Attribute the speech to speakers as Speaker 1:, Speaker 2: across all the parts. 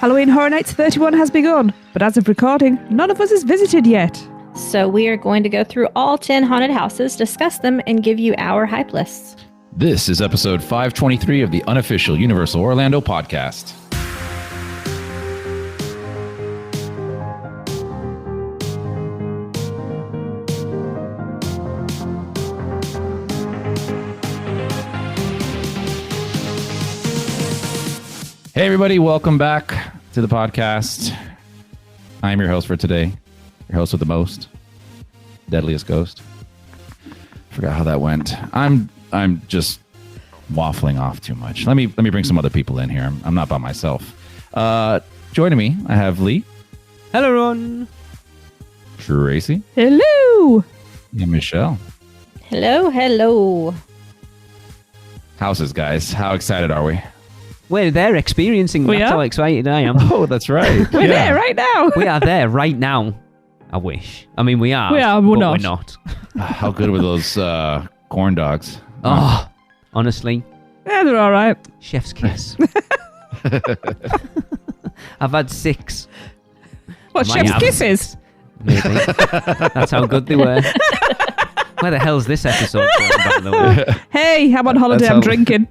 Speaker 1: Halloween Horror Nights 31 has begun, but as of recording, none of us is visited yet.
Speaker 2: So we are going to go through all 10 haunted houses, discuss them, and give you our hype lists.
Speaker 3: This is episode 523 of the Unofficial Universal Orlando Podcast. Hey everybody, welcome back to the podcast. I'm your host for today, your host with the most, deadliest ghost. Forgot how that went. I'm just waffling off too much. Let me bring some other people in here. I'm not by myself. Joining me, I have Lee.
Speaker 4: Hello, everyone.
Speaker 3: Tracy.
Speaker 1: Hello!
Speaker 3: And Michelle.
Speaker 2: Hello, hello.
Speaker 3: Houses, guys. How excited are we?
Speaker 4: We're there experiencing.
Speaker 1: We
Speaker 4: That's
Speaker 1: are?
Speaker 4: how excited I am.
Speaker 3: Oh, that's right.
Speaker 1: We're there right now!
Speaker 4: We are there right now. I wish. I mean, we are.
Speaker 1: We are,
Speaker 4: but
Speaker 1: we're not.
Speaker 4: We're not.
Speaker 3: How good were those corn dogs?
Speaker 4: Oh, honestly,
Speaker 1: Yeah, they're alright.
Speaker 4: chef's kiss. I've had 6.
Speaker 1: What,
Speaker 4: Might
Speaker 1: chef's
Speaker 4: have
Speaker 1: kisses?
Speaker 4: Maybe. That's how good they were. Where the hell's this episode going, by the way?
Speaker 1: Hey, I'm on holiday,
Speaker 3: That's
Speaker 1: I'm
Speaker 3: how-
Speaker 1: drinking.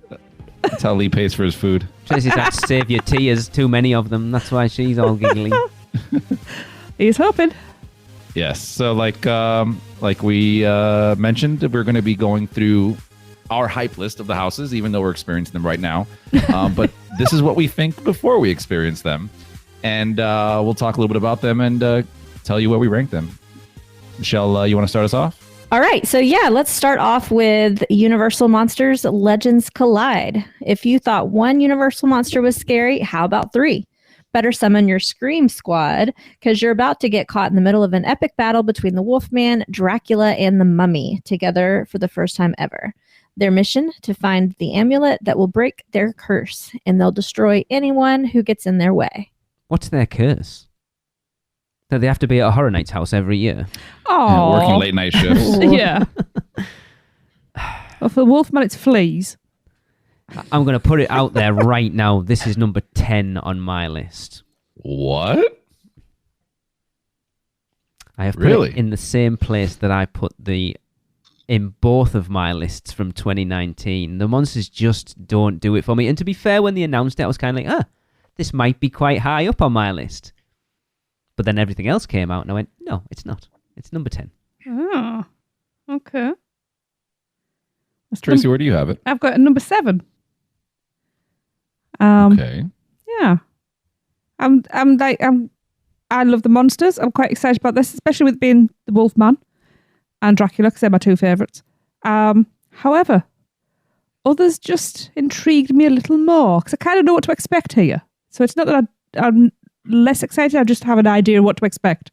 Speaker 3: That's how Lee pays for his food.
Speaker 4: Tracy's had to save your tears. Too many of them. That's why she's all giggly.
Speaker 1: He's hoping.
Speaker 3: Yes. So like we mentioned, we're going to be going through our hype list of the houses, even though we're experiencing them right now. But this is what we think before we experience them. And we'll talk a little bit about them and tell you where we rank them. Michelle, you want to start us off?
Speaker 2: All right, so yeah, let's start off with Universal Monsters Legends Collide. If you thought one Universal monster was scary, how about 3? Better summon your Scream Squad, because you're about to get caught in the middle of an epic battle between the Wolfman, Dracula, and the Mummy, together for the first time ever. Their mission, to find the amulet that will break their curse, and they'll destroy anyone who gets in their way.
Speaker 4: What's their curse? That they have to be at a Horror Nights house every year.
Speaker 1: Oh,
Speaker 3: Working late night shifts.
Speaker 1: Yeah. Well, for Wolfman, it's fleas.
Speaker 4: I'm going to put it out there right now. This is number 10 on my list.
Speaker 3: What?
Speaker 4: I have put
Speaker 3: Really?
Speaker 4: it in the same place that I put in both of my lists from 2019. The monsters just don't do it for me. And to be fair, when they announced it, I was kind of like, this might be quite high up on my list. But then everything else came out and I went, no, it's not. It's number 10.
Speaker 1: Oh, okay. That's
Speaker 3: Tracy, where do you have it?
Speaker 1: I've got a number 7.
Speaker 3: Okay.
Speaker 1: Yeah. I love the monsters. I'm quite excited about this, especially with being the Wolfman and Dracula, because they're my 2 favourites. However, others just intrigued me a little more, because I kind of know what to expect here. So it's not that I'm less excited, I just have an idea of what to expect.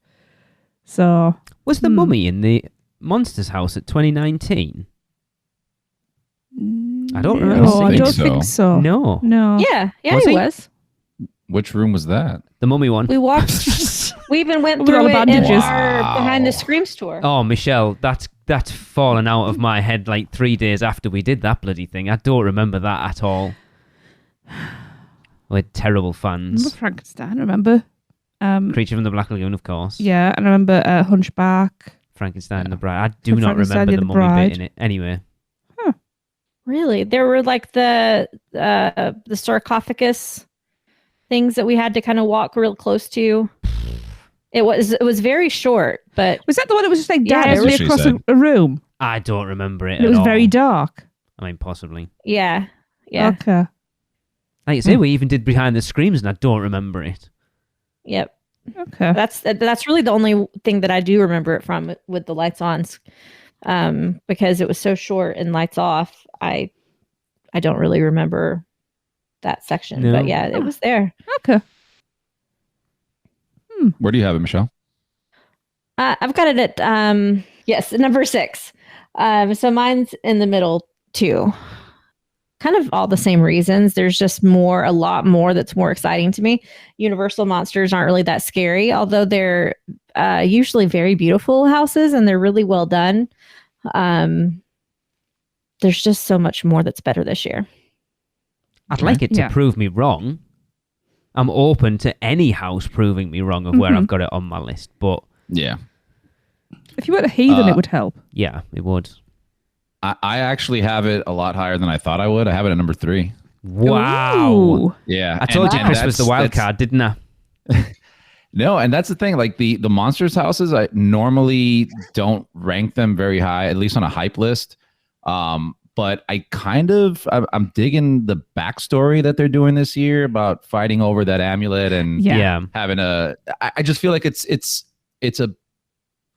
Speaker 1: So...
Speaker 4: Was the mummy in the Monsters house at 2019? I don't remember.
Speaker 1: No, I
Speaker 3: think
Speaker 1: don't
Speaker 3: so.
Speaker 1: think so.
Speaker 4: No.
Speaker 1: No.
Speaker 2: Yeah,
Speaker 4: Was
Speaker 2: he
Speaker 4: he?
Speaker 2: was.
Speaker 3: Which room was that?
Speaker 4: The mummy one.
Speaker 2: We walked. We even went
Speaker 1: With all
Speaker 2: through
Speaker 1: the
Speaker 2: it in
Speaker 1: bandages.
Speaker 2: our
Speaker 3: Wow.
Speaker 2: Behind the Screams tour.
Speaker 4: Oh, Michelle, that's fallen out of my head like 3 days after we did that bloody thing. I don't remember that at all. We're terrible
Speaker 1: Remember
Speaker 4: fans.
Speaker 1: Frankenstein, remember?
Speaker 4: Creature from the Black Lagoon, of course.
Speaker 1: Yeah, and I remember Hunchback.
Speaker 4: Frankenstein and the Bride. I do not
Speaker 1: Frankenstein
Speaker 4: remember
Speaker 1: and
Speaker 4: the
Speaker 1: the
Speaker 4: mummy
Speaker 1: Bride.
Speaker 4: bit in it. Anyway.
Speaker 2: Really? There were like the sarcophagus things that we had to kind of walk real close to. It was very short, but
Speaker 1: Was that the one that was just like
Speaker 2: Yeah,
Speaker 1: directly
Speaker 3: that's what
Speaker 1: across
Speaker 3: she said.
Speaker 1: a room?
Speaker 4: I don't remember it
Speaker 1: And it
Speaker 4: at
Speaker 1: was
Speaker 4: all.
Speaker 1: very dark.
Speaker 4: I mean, possibly.
Speaker 2: yeah.
Speaker 1: Okay.
Speaker 4: Like you say, we even did Behind the Screams and I don't remember it.
Speaker 2: Yep.
Speaker 1: Okay.
Speaker 2: That's really the only thing that I do remember it from with the lights on, because it was so short and lights off. I don't really remember that section,
Speaker 4: No.
Speaker 2: but yeah, it was there.
Speaker 1: Okay.
Speaker 3: Where do you have it, Michelle?
Speaker 2: I've got it at yes, number 6. So mine's in the middle too. Kind of all the same reasons. There's just a lot more that's more exciting to me. Universal monsters aren't really that scary, although they're usually very beautiful houses and they're really well done. There's just so much more that's better this year.
Speaker 4: I'd like it to
Speaker 1: Yeah.
Speaker 4: prove me wrong, I'm open to any house proving me wrong of where I've got it on my list. But
Speaker 3: Yeah.
Speaker 1: If you were a heathen, it would help.
Speaker 4: yeah, it would.
Speaker 3: I actually have it a lot higher than I thought I would. I have it at number 3.
Speaker 4: Wow.
Speaker 1: Ooh.
Speaker 3: Yeah.
Speaker 4: I told you
Speaker 3: and
Speaker 4: Chris was the wild
Speaker 3: that's-
Speaker 4: card, didn't I?
Speaker 3: No, and that's the thing. Like the monsters houses, I normally don't rank them very high, at least on a hype list. But I'm digging the backstory that they're doing this year about fighting over that amulet and
Speaker 1: Yeah.
Speaker 3: having I just feel like it's a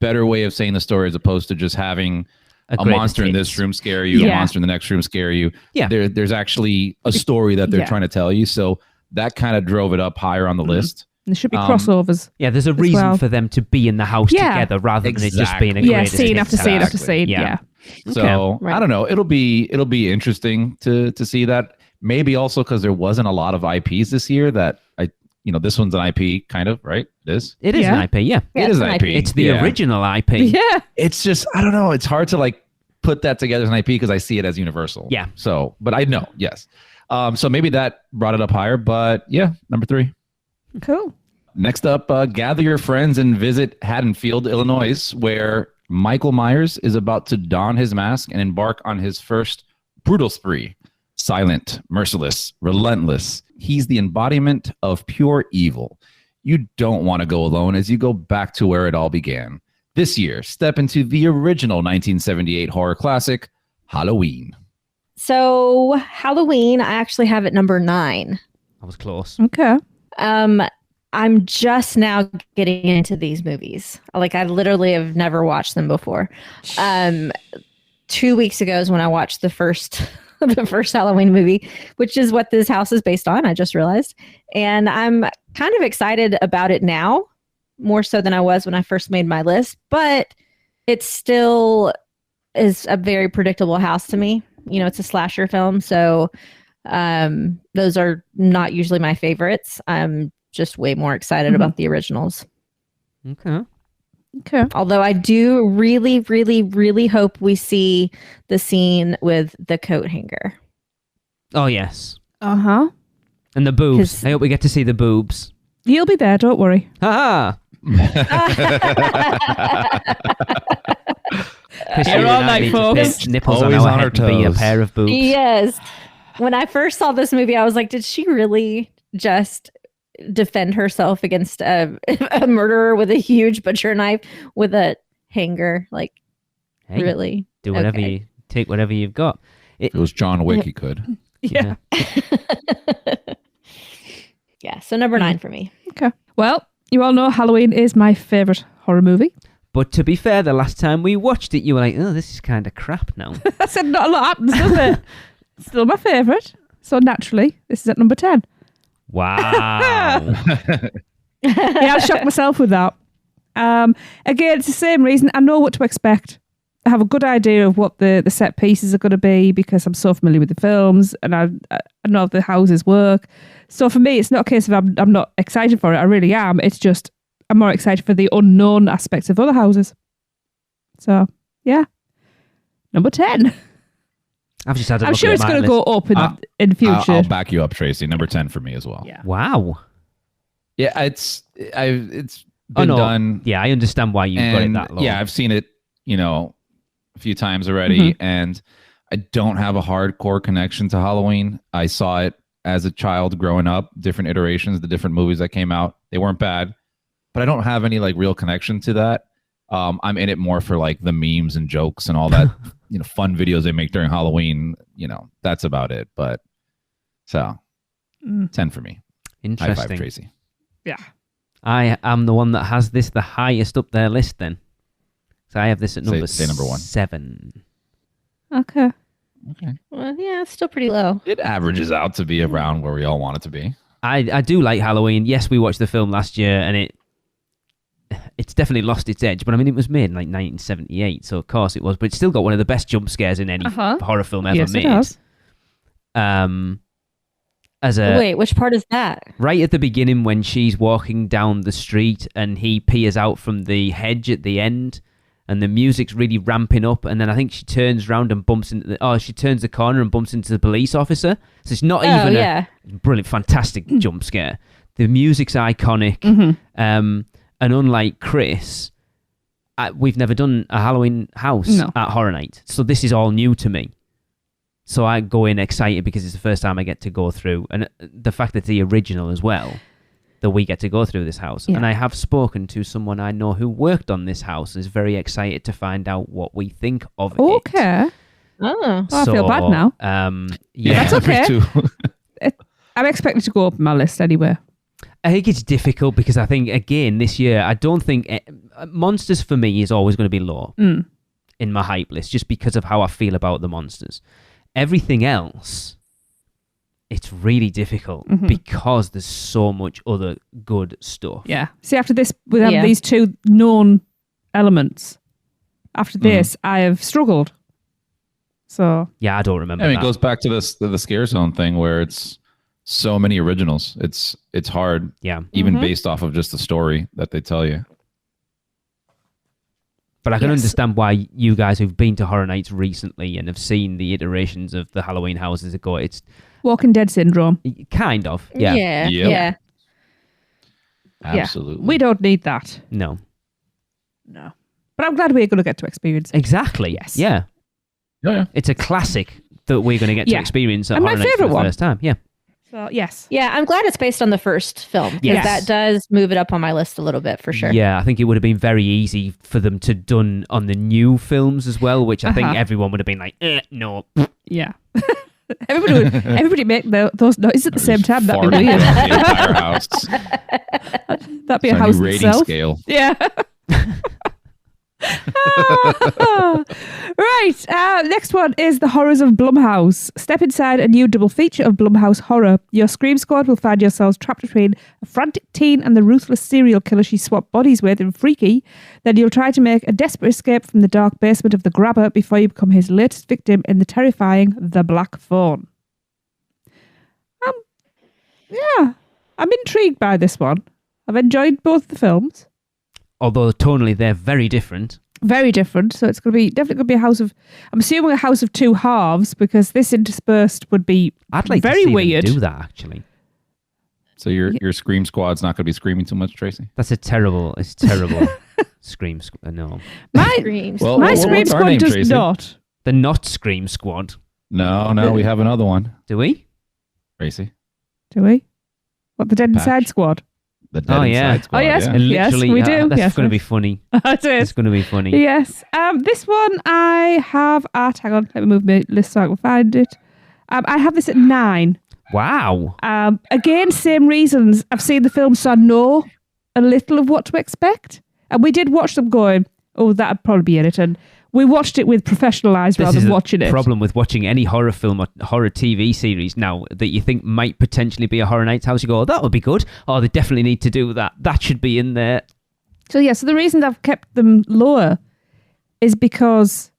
Speaker 3: better way of saying the story as opposed to just having a
Speaker 4: great
Speaker 3: monster in
Speaker 4: hit.
Speaker 3: this room scare you, a
Speaker 1: Yeah.
Speaker 3: monster in the next room scare you.
Speaker 4: Yeah.
Speaker 3: There's actually a story that they're
Speaker 1: Yeah.
Speaker 3: trying to tell you. So that kind of drove it up higher on the list.
Speaker 1: There should be crossovers.
Speaker 4: Yeah, there's a reason
Speaker 1: well.
Speaker 4: for them to be in the house
Speaker 1: Yeah.
Speaker 4: together rather than it just being a
Speaker 3: Exactly.
Speaker 1: Yeah,
Speaker 4: greatest
Speaker 1: scene
Speaker 4: hits
Speaker 1: after
Speaker 4: house.
Speaker 1: scene after scene.
Speaker 4: Yeah.
Speaker 1: Yeah.
Speaker 3: So
Speaker 2: right.
Speaker 3: I don't know. It'll be interesting to see that. Maybe also because there wasn't a lot of IPs this year that this one's an IP kind of, right? It is.
Speaker 4: It is
Speaker 1: Yeah.
Speaker 4: an IP, yeah.
Speaker 3: It is an IP.
Speaker 4: It's the
Speaker 3: Yeah.
Speaker 4: original IP.
Speaker 1: Yeah.
Speaker 3: It's just I don't know. It's hard to like put that together as an IP because I see it as Universal.
Speaker 4: Yeah.
Speaker 3: So, but I know, yes. So maybe that brought it up higher. But yeah, number 3.
Speaker 1: Cool.
Speaker 3: Next up, gather your friends and visit Haddonfield, Illinois, where Michael Myers is about to don his mask and embark on his first brutal spree. Silent, merciless, relentless. He's the embodiment of pure evil. You don't want to go alone as you go back to where it all began. This year, step into the original 1978 horror classic, Halloween.
Speaker 2: So Halloween, I actually have it number 9.
Speaker 4: I was close.
Speaker 1: Okay.
Speaker 2: I'm just now getting into these movies. Like I literally have never watched them before. 2 weeks ago is when I watched the first Halloween movie, which is what this house is based on. I just realized, and I'm kind of excited about it now, more so than I was when I first made my list. But it still is a very predictable house to me. You know, it's a slasher film, so those are not usually my favorites. I'm just way more excited about the originals.
Speaker 4: Okay.
Speaker 1: Okay.
Speaker 2: Although I do really, really, really hope we see the scene with the coat hanger.
Speaker 4: Oh, yes.
Speaker 1: Uh-huh.
Speaker 4: And the boobs.
Speaker 2: 'Cause-
Speaker 4: I hope we get to see the boobs.
Speaker 1: You'll be there, don't worry.
Speaker 4: Ha
Speaker 1: Here all night, folks.
Speaker 4: Nipples
Speaker 3: Always
Speaker 4: on our
Speaker 3: on
Speaker 4: head
Speaker 3: her
Speaker 4: to be a
Speaker 3: toes.
Speaker 4: pair of boobs.
Speaker 2: Yes. When I first saw this movie, I was like, did she really just defend herself against a murderer with a huge butcher knife with a hanger? Like,
Speaker 4: Hey,
Speaker 2: really?
Speaker 4: do whatever
Speaker 2: Okay.
Speaker 4: you take, whatever you've got.
Speaker 3: If it was John Wick, he could.
Speaker 1: Yeah.
Speaker 2: Yeah. So number 9 for me.
Speaker 1: Okay. Well, you all know Halloween is my favorite horror movie.
Speaker 4: But to be fair, the last time we watched it, you were like, "Oh, this is kind of crap now."
Speaker 1: I said not a lot happens, does it? Still my favorite. So naturally, this is at number 10.
Speaker 4: Wow.
Speaker 1: Yeah, I shocked myself with that. Again, it's the same reason. I know what to expect. I have a good idea of what the set pieces are going to be because I'm so familiar with the films and I know how the houses work. So for me, it's not a case of I'm not excited for it. I really am. It's just I'm more excited for the unknown aspects of other houses. So, yeah. Number 10.
Speaker 4: I've just had a
Speaker 1: I'm
Speaker 4: look
Speaker 1: sure
Speaker 4: at
Speaker 1: it's
Speaker 4: my
Speaker 1: going to
Speaker 4: list.
Speaker 1: go up in the future.
Speaker 3: I'll back you up, Tracy. Number 10 for me as well.
Speaker 1: Yeah.
Speaker 4: Wow.
Speaker 3: Yeah, it's been
Speaker 4: Oh, no.
Speaker 3: done.
Speaker 4: Yeah, I understand why you've got it
Speaker 3: And
Speaker 4: that low.
Speaker 3: yeah, I've seen it, a few times already, and I don't have a hardcore connection to Halloween. I saw it as a child growing up, different iterations, the different movies that came out. They weren't bad, but I don't have any like real connection to that. I'm in it more for like the memes and jokes and all that, fun videos they make during Halloween. That's about it. But so 10 for me. High five,
Speaker 4: Interesting.
Speaker 3: Tracy.
Speaker 1: Yeah.
Speaker 4: I am the one that has this the highest up their list then. So I have this at number
Speaker 3: say number 1.
Speaker 4: 7.
Speaker 1: Okay.
Speaker 2: Well, yeah, it's still pretty low.
Speaker 3: It averages out to be around where we all want it to be.
Speaker 4: I do like Halloween. Yes, we watched the film last year and it's definitely lost its edge, but I mean it was made in like 1978, so of course it was, but it's still got one of the best jump scares in any horror film ever
Speaker 1: Yes,
Speaker 4: made.
Speaker 1: it does.
Speaker 2: Wait, which part is that?
Speaker 4: Right at the beginning when she's walking down the street and he peers out from the hedge at the end and the music's really ramping up and then I think she turns around and bumps into she turns the corner and bumps into the police officer. So it's not even a brilliant, fantastic jump scare. The music's iconic. And unlike Chris, we've never done a Halloween house at Horror Night. So this is all new to me. So I go in excited because it's the first time I get to go through. And the fact that it's the original as well, that we get to go through this house.
Speaker 1: Yeah.
Speaker 4: And I have spoken to someone I know who worked on this house and is very excited to find out what we think of it.
Speaker 1: Okay.
Speaker 2: Oh.
Speaker 1: I feel bad now.
Speaker 4: Yeah.
Speaker 1: That's okay.
Speaker 3: Me too.
Speaker 1: I'm expecting to go up my list anyway.
Speaker 4: I think it's difficult because I think, again, this year, I don't think... Monsters for me is always going to be low in my hype list just because of how I feel about the monsters. Everything else, it's really difficult because there's so much other good stuff.
Speaker 1: Yeah. See, after this, we have these two known elements. After this, I have struggled. So
Speaker 4: Yeah, I don't remember
Speaker 3: I mean,
Speaker 4: that.
Speaker 3: it goes back to the scare zone thing where it's so many originals. It's hard, even based off of just the story that they tell you.
Speaker 4: But I can understand why you guys who've been to Horror Nights recently and have seen the iterations of the Halloween houses ago, it's
Speaker 1: Walking Dead syndrome.
Speaker 4: kind of, yeah.
Speaker 2: Yeah.
Speaker 3: Yep.
Speaker 2: Yeah.
Speaker 3: Absolutely.
Speaker 1: Yeah. We don't need that.
Speaker 4: No.
Speaker 1: No. But I'm glad we're going to get to experience it.
Speaker 4: Exactly.
Speaker 1: Yes.
Speaker 4: Yeah.
Speaker 3: Yeah.
Speaker 4: It's a classic that we're going to get to experience at
Speaker 1: And my
Speaker 4: Horror Nights for
Speaker 1: favourite
Speaker 4: the
Speaker 1: one.
Speaker 4: first time. Yeah.
Speaker 1: So, yes.
Speaker 2: Yeah, I'm glad it's based on the first film because
Speaker 4: Yes.
Speaker 2: that does move it up on my list a little bit for sure.
Speaker 4: Yeah, I think it would have been very easy for them to done on the new films as well, which I think everyone would have been like, no.
Speaker 1: Yeah. everybody make those noises at the same time. That'd be
Speaker 3: Farting
Speaker 1: weird.
Speaker 3: around the entire house.
Speaker 1: That'd be
Speaker 3: It's
Speaker 1: a
Speaker 3: our
Speaker 1: house
Speaker 3: new rating
Speaker 1: itself.
Speaker 3: scale.
Speaker 1: Yeah. Right. Next one is The Horrors of Blumhouse. Step inside a new double feature of Blumhouse horror. Your Scream Squad will find yourselves trapped between a frantic teen and the ruthless serial killer she swapped bodies with in Freaky. Then you'll try to make a desperate escape from the dark basement of the Grabber before you become his latest victim in the terrifying The Black Phone. Yeah. I'm intrigued by this one. I've enjoyed both the films.
Speaker 4: Although tonally they're very different.
Speaker 1: Very different. So it's definitely going to be a house of, I'm assuming a house of two halves because this interspersed would be
Speaker 4: I'd like
Speaker 1: very
Speaker 4: to see
Speaker 1: weird.
Speaker 4: them do that, actually.
Speaker 3: So your Scream Squad's not going to be screaming too much, Tracy?
Speaker 4: It's terrible Scream Squad. No.
Speaker 1: My,
Speaker 2: Screams.
Speaker 3: Well,
Speaker 1: my
Speaker 3: what's
Speaker 1: Scream
Speaker 3: our
Speaker 1: Squad
Speaker 3: name,
Speaker 1: does
Speaker 3: Tracy?
Speaker 1: not.
Speaker 4: The not Scream Squad.
Speaker 3: No, we have another one,
Speaker 4: Do we?
Speaker 3: Tracy.
Speaker 1: Do we? What, the Dead Inside
Speaker 3: Patch.
Speaker 1: Squad?
Speaker 3: The Dead
Speaker 4: Oh, yeah.
Speaker 3: Inside Squad.
Speaker 1: Oh, yes.
Speaker 3: Yeah.
Speaker 4: And
Speaker 1: Yes,
Speaker 4: literally,
Speaker 1: we do.
Speaker 4: That's
Speaker 1: Yes,
Speaker 4: going to
Speaker 1: yes.
Speaker 4: be funny.
Speaker 1: It
Speaker 4: It's
Speaker 1: is.
Speaker 4: going to be funny.
Speaker 1: Yes. This one I have at, hang on, let me move my list so I can find it. I have this at 9.
Speaker 4: Wow.
Speaker 1: Again, same reasons. I've seen the film, so I know a little of what to expect. And we did watch them going, oh, that'd probably be in it. And we watched it with professional eyes
Speaker 4: This
Speaker 1: rather
Speaker 4: is
Speaker 1: than
Speaker 4: the
Speaker 1: watching it.
Speaker 4: problem with watching any horror film or horror TV series now that you think might potentially be a Horror Nights house. You go, oh, that would be good. Oh, they definitely need to do that. That should be in there.
Speaker 1: So yeah, so the reason I've kept them lower is because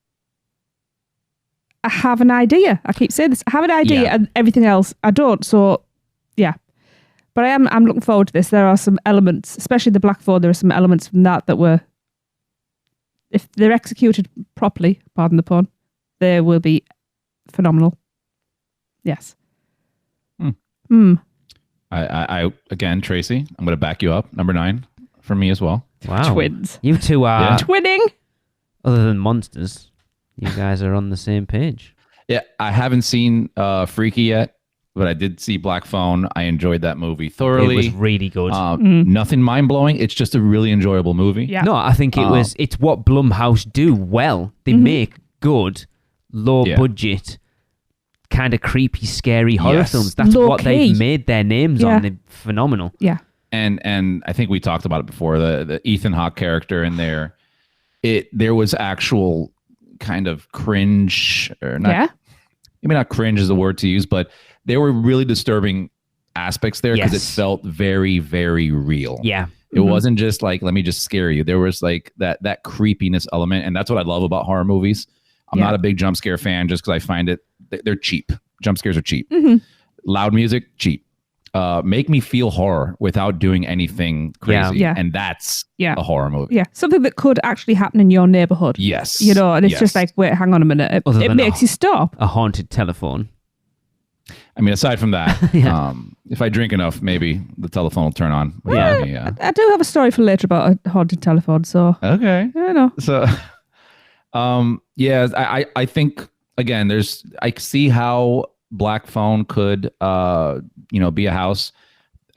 Speaker 1: I have an idea. I keep saying this. I have an idea
Speaker 4: Yeah.
Speaker 1: and everything else I don't. So yeah. But I'm looking forward to this. There are some elements, especially the Black Phone, there are some elements from that were, if they're executed properly, pardon the pun, they will be phenomenal. Yes.
Speaker 3: I again, Tracy, I'm going to back you up. Number 9 for me as well.
Speaker 4: Wow.
Speaker 1: Twins.
Speaker 4: You two are,
Speaker 3: Yeah.
Speaker 1: Twinning.
Speaker 4: other than monsters, you guys are on the same page.
Speaker 3: Yeah, I haven't seen Freaky yet, but I did see Black Phone. I enjoyed that movie thoroughly.
Speaker 4: It was really good.
Speaker 3: Nothing mind-blowing. It's just a really enjoyable movie.
Speaker 1: Yeah.
Speaker 4: No, I think it's what Blumhouse do well. They make good, low budget, kind of creepy, scary horror
Speaker 3: Yes.
Speaker 4: films. That's
Speaker 1: Low
Speaker 4: what
Speaker 1: key.
Speaker 4: they've made their names
Speaker 1: Yeah.
Speaker 4: on. They're phenomenal.
Speaker 1: Yeah.
Speaker 3: And I think we talked about it before. The Ethan Hawke character in there, there was actual kind of cringe, or not.
Speaker 1: Yeah.
Speaker 3: Maybe not cringe is the word to use, but there were really disturbing aspects there because
Speaker 4: Yes.
Speaker 3: it felt very, very real.
Speaker 4: Yeah.
Speaker 3: It wasn't just like, let me just scare you. There was like that creepiness element. And that's what I love about horror movies. I'm not a big jump scare fan just because I find they're cheap. Jump scares are cheap. Loud music, cheap. Make me feel horror without doing anything crazy.
Speaker 1: Yeah.
Speaker 3: And that's
Speaker 1: Yeah.
Speaker 3: a horror movie.
Speaker 1: Yeah. Something that could actually happen in your neighborhood.
Speaker 3: Yes.
Speaker 1: And it's
Speaker 3: Yes.
Speaker 1: just like, wait, hang on a minute.
Speaker 4: Other
Speaker 1: It
Speaker 4: than
Speaker 1: makes you stop.
Speaker 4: A haunted telephone.
Speaker 3: I mean, aside from that,
Speaker 4: Yeah.
Speaker 3: if I drink enough, maybe the telephone will turn on.
Speaker 4: Yeah.
Speaker 3: Yeah.
Speaker 1: I do have a story for later about a haunted telephone, so
Speaker 3: Okay.
Speaker 1: I don't know.
Speaker 3: So, yeah, I think again, I see how Black Phone could, be a house.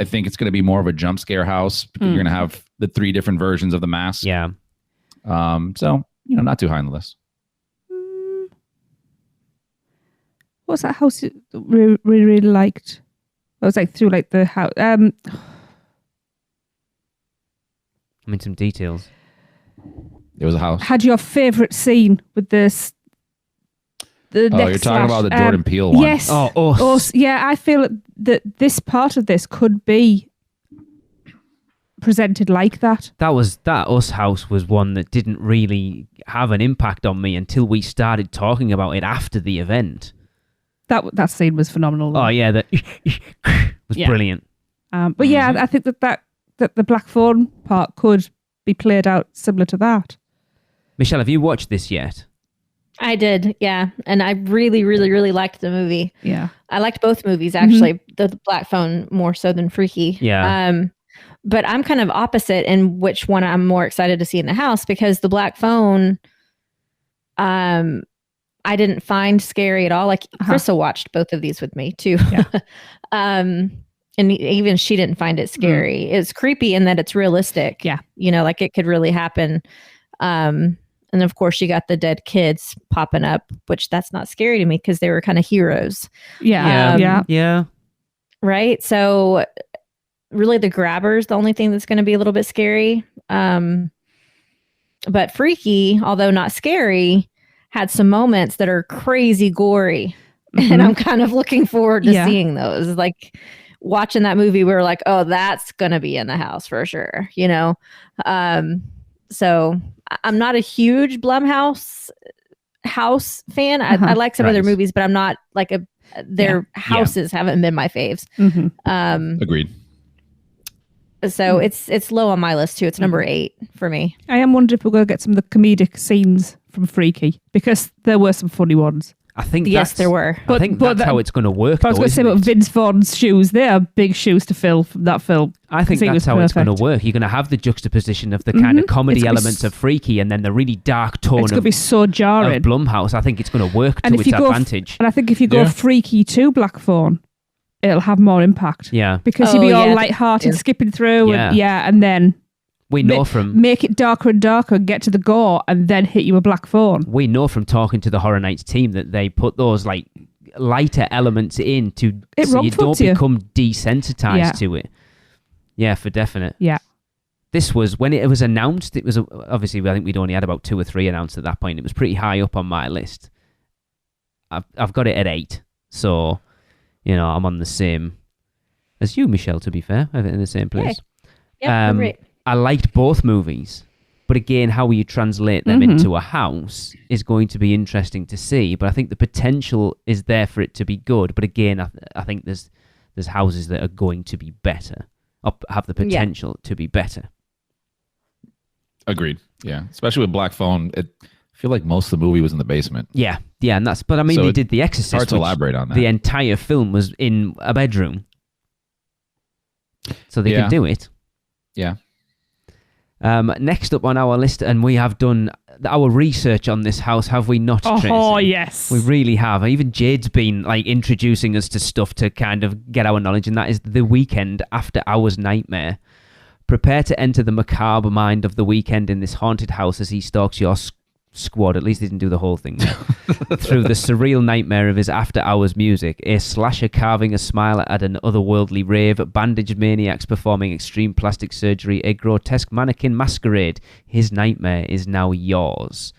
Speaker 3: I think it's going to be more of a jump scare house because you're going to have the 3 different versions of the mask.
Speaker 4: Yeah.
Speaker 3: So, not too high on the list.
Speaker 1: What's that house you really liked? It was like through like the house.
Speaker 4: I mean, some details.
Speaker 3: It was a house.
Speaker 1: Had your favourite scene with this? The
Speaker 3: Oh,
Speaker 1: next
Speaker 3: you're talking
Speaker 1: slash,
Speaker 3: about the Jordan Peele one.
Speaker 1: Yes.
Speaker 4: Oh, Us.
Speaker 1: Us. Yeah, I feel that this part of this could be presented like that.
Speaker 4: That Us house was one that didn't really have an impact on me until we started talking about it after the event.
Speaker 1: That scene was phenomenal.
Speaker 4: Oh yeah, that was brilliant.
Speaker 1: But yeah, I think that the Black Phone part could be played out similar to that.
Speaker 4: Michelle, have you watched this yet?
Speaker 2: I did, yeah. And I really, really, really liked the movie.
Speaker 1: Yeah.
Speaker 2: I liked both movies, actually. The Black Phone more so than Freaky.
Speaker 4: Yeah.
Speaker 2: But I'm kind of opposite in which one I'm more excited to see in the house, because the Black Phone, I didn't find scary at all. Like Crystal watched both of these with me too.
Speaker 1: Yeah.
Speaker 2: And even she didn't find it scary. It's creepy in that it's realistic.
Speaker 1: Yeah.
Speaker 2: Like it could really happen. And of course you got the dead kids popping up, which that's not scary to me because they were kind of heroes.
Speaker 1: Yeah.
Speaker 4: Yeah.
Speaker 2: Right. So really the grabber's the only thing that's going to be a little bit scary. But Freaky, although not scary, had some moments that are crazy gory. And I'm kind of looking forward to seeing those. Like watching that movie, we were like, oh, that's going to be in the house for sure. So I'm not a huge Blumhouse house fan. I like some of their movies, but I'm not like their houses haven't been my faves.
Speaker 3: Agreed.
Speaker 2: So it's low on my list too. It's number 8 for me.
Speaker 1: I am wondering if we're going to get some of the comedic scenes from Freaky, because there were some funny ones.
Speaker 4: I think
Speaker 2: yes, there were.
Speaker 4: I think that's how it's going to work.
Speaker 1: But I was going to say about Vince Vaughn's shoes. They are big shoes to fill from that film.
Speaker 4: I think that's how it's going to work. You're going to have the juxtaposition of the kind of comedy elements of Freaky and then the really dark tone
Speaker 1: it's going to be so jarring.
Speaker 4: of Blumhouse. I think it's going to work to its advantage.
Speaker 1: And I think if you go Freaky to Black Phone, it'll have more impact.
Speaker 4: Yeah.
Speaker 1: Because you'll be all light-hearted, skipping through, and then
Speaker 4: we know
Speaker 1: make it darker and darker, get to the gore, and then hit you a Black Phone.
Speaker 4: We know from talking to the Horror Nights team that they put those like lighter elements in so you don't become desensitized to it. Yeah, for definite.
Speaker 1: Yeah.
Speaker 4: This was, when it was announced, it was obviously, I think we'd only had about 2 or 3 announced at that point. It was pretty high up on my list. I've got it at 8, so I'm on the same as you, Michelle, to be fair. I have it in the same place.
Speaker 2: Yeah, great.
Speaker 4: I liked both movies, but again, how you translate them into a house is going to be interesting to see. But I think the potential is there for it to be good. But again, I think there's houses that are going to be better, or have the potential to be better.
Speaker 3: Agreed. Yeah, especially with Black Phone, I feel like most of the movie was in the basement.
Speaker 4: Yeah, and that's. But I mean, they did The Exorcist.
Speaker 3: Hard to elaborate on that.
Speaker 4: The entire film was in a bedroom, so they could do it.
Speaker 3: Yeah.
Speaker 4: Next up on our list, and we have done our research on this house, have we not, Tracy?
Speaker 1: Oh, yes.
Speaker 4: We really have. Even Jade's been like introducing us to stuff to kind of get our knowledge, and that is The Weekend After Hours Nightmare. Prepare to enter the macabre mind of The Weekend in this haunted house as he stalks your squad. At least he didn't do the whole thing through the surreal nightmare of his after hours music, a slasher carving a smile at an otherworldly rave, bandaged maniacs performing extreme plastic surgery, a grotesque mannequin masquerade. His nightmare is now yours.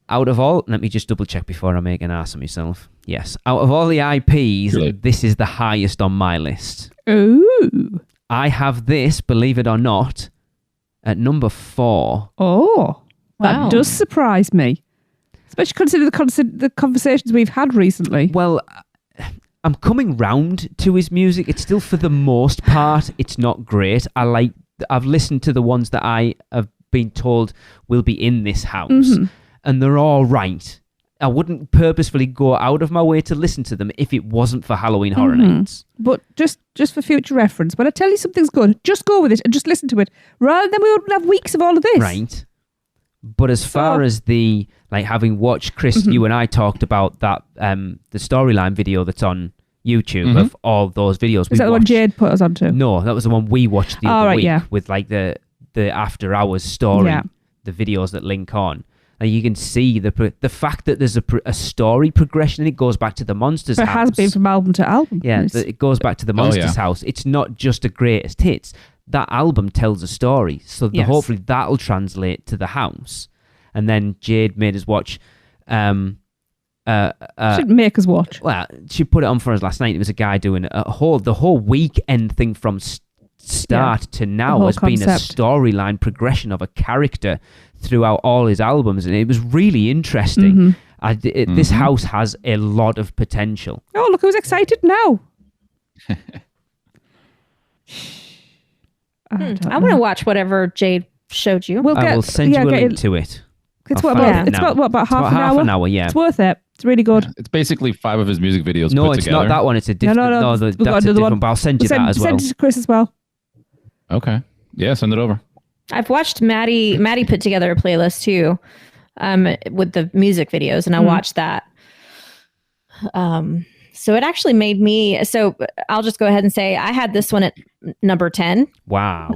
Speaker 4: Out of all, let me just double check before I make an ass of myself. Yes, out of all the IPs, this is the highest on my list.
Speaker 1: Ooh.
Speaker 4: I have this, believe it or not, at number 4.
Speaker 1: Oh. That
Speaker 2: Wow.
Speaker 1: does surprise me, especially considering the conversations we've had recently.
Speaker 4: Well, I'm coming round to his music. It's still, for the most part, it's not great. I've listened to the ones that I have been told will be in this house, and they're all right. I wouldn't purposefully go out of my way to listen to them if it wasn't for Halloween Horror Nights.
Speaker 1: But just for future reference, when I tell you something's good, just go with it and just listen to it, rather than we would have weeks of all of this.
Speaker 4: Right. But as far as the, like, having watched Chris, you and I talked about that, the storyline video that's on YouTube of all those videos.
Speaker 1: Is that the one Jade put us onto?
Speaker 4: No, that was the one we watched the other week with, like, the after hours story, the videos that link on. And you can see the fact that there's a story progression, and it goes back to the Monsters house.
Speaker 1: It has been from album to album.
Speaker 4: Yeah, it goes back to the Monsters house. It's not just a greatest hits. That album tells a story, so hopefully that'll translate to the house. And then Jade made us watch.
Speaker 1: She didn't make us watch.
Speaker 4: Well, she put it on for us last night. It was a guy doing the whole weekend thing from start to now has been a storyline progression of a character throughout all his albums, and it was really interesting. This house has a lot of potential.
Speaker 1: Oh, look, who's excited now?
Speaker 2: I want to watch whatever Jade showed you.
Speaker 4: I will send you a link to it.
Speaker 1: It's about half an hour?
Speaker 4: Yeah.
Speaker 1: It's worth it. It's really good.
Speaker 3: It's basically 5 of his music videos
Speaker 4: No,
Speaker 3: put
Speaker 4: it's
Speaker 3: together.
Speaker 4: not that one. It's a different. No, that's a different one. But I'll send you that as well.
Speaker 1: Send it to Chris as well.
Speaker 3: Okay. Yeah, send it over.
Speaker 2: I've watched Maddie put together a playlist too, with the music videos, and I watched that. So it actually made me. So I'll just go ahead and say I had this one at number 10.
Speaker 4: Wow.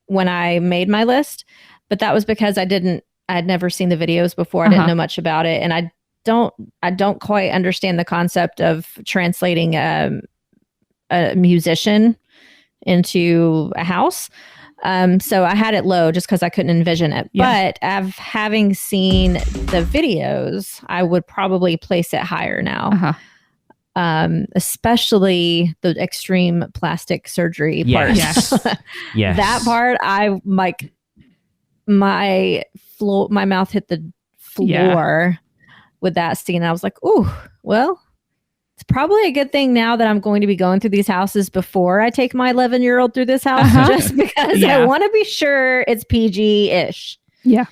Speaker 2: When I made my list, but that was because I'd never seen the videos before. I didn't know much about it, and I don't quite understand the concept of translating a musician into a house. So I had it low just because I couldn't envision it. But having seen the videos, I would probably place it higher now. Especially the extreme plastic surgery part.
Speaker 4: Yes.
Speaker 2: That part, I like my mouth hit the floor with that scene. I was like, ooh, well, it's probably a good thing now that I'm going to be going through these houses before I take my 11-year-old through this house, just because I want to be sure it's PG-ish.
Speaker 1: Yeah.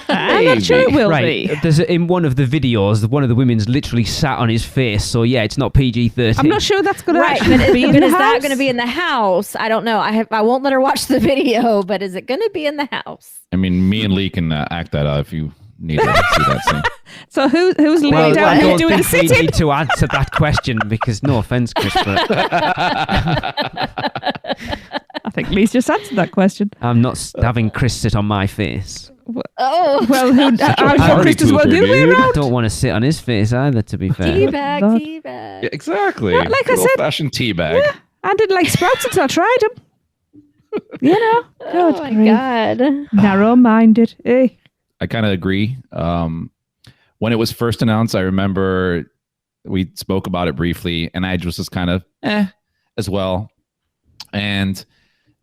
Speaker 1: I'm not sure it will be.
Speaker 4: There's in one of the videos, one of the women's literally sat on his face. So yeah, it's not PG-13.
Speaker 1: I'm not sure that's going to actually be in
Speaker 2: but
Speaker 1: the
Speaker 2: is
Speaker 1: house?
Speaker 2: that going to be in the house? I don't know. I won't let her watch the video, but is it going to be in the house?
Speaker 3: I mean, me and Lee can act that out if you need to see that scene.
Speaker 1: So who's laying down here doing the sitting?
Speaker 4: I don't need to answer that question because no offense, Chris, but
Speaker 1: I think Lee's just answered that question.
Speaker 4: I'm not having Chris sit on my face.
Speaker 1: Oh, well, I'm sure Chris does well the other way around.
Speaker 4: I don't want to sit on his face either, to be fair.
Speaker 2: Teabag.
Speaker 3: Yeah, exactly.
Speaker 1: Yeah, like I said,
Speaker 3: old-fashioned teabag.
Speaker 1: Yeah, I didn't like sprouts until I tried them. You know.
Speaker 2: Oh my God.
Speaker 1: Narrow-minded. Hey.
Speaker 3: I kind of agree. When it was first announced, I remember we spoke about it briefly, and I was just kind of as well. And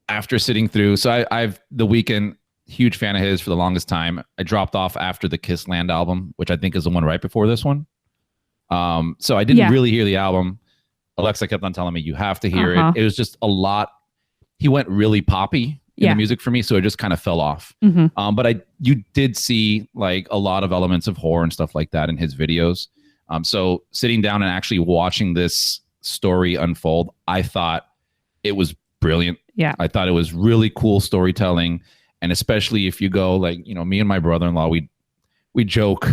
Speaker 3: after sitting through, so I've The Weeknd, huge fan of his for the longest time. I dropped off after the Kissland album, which I think is the one right before this one. So I didn't really hear the album. Alexa kept on telling me, you have to hear it. It was just a lot. He went really poppy in the music for me, so it just kind of fell off. But you did see like a lot of elements of horror and stuff like that in his videos. So sitting down and actually watching this story unfold, I thought it was brilliant. Yeah, I thought it was really cool storytelling, and especially if you go like, you know, me and my brother-in-law, we joke,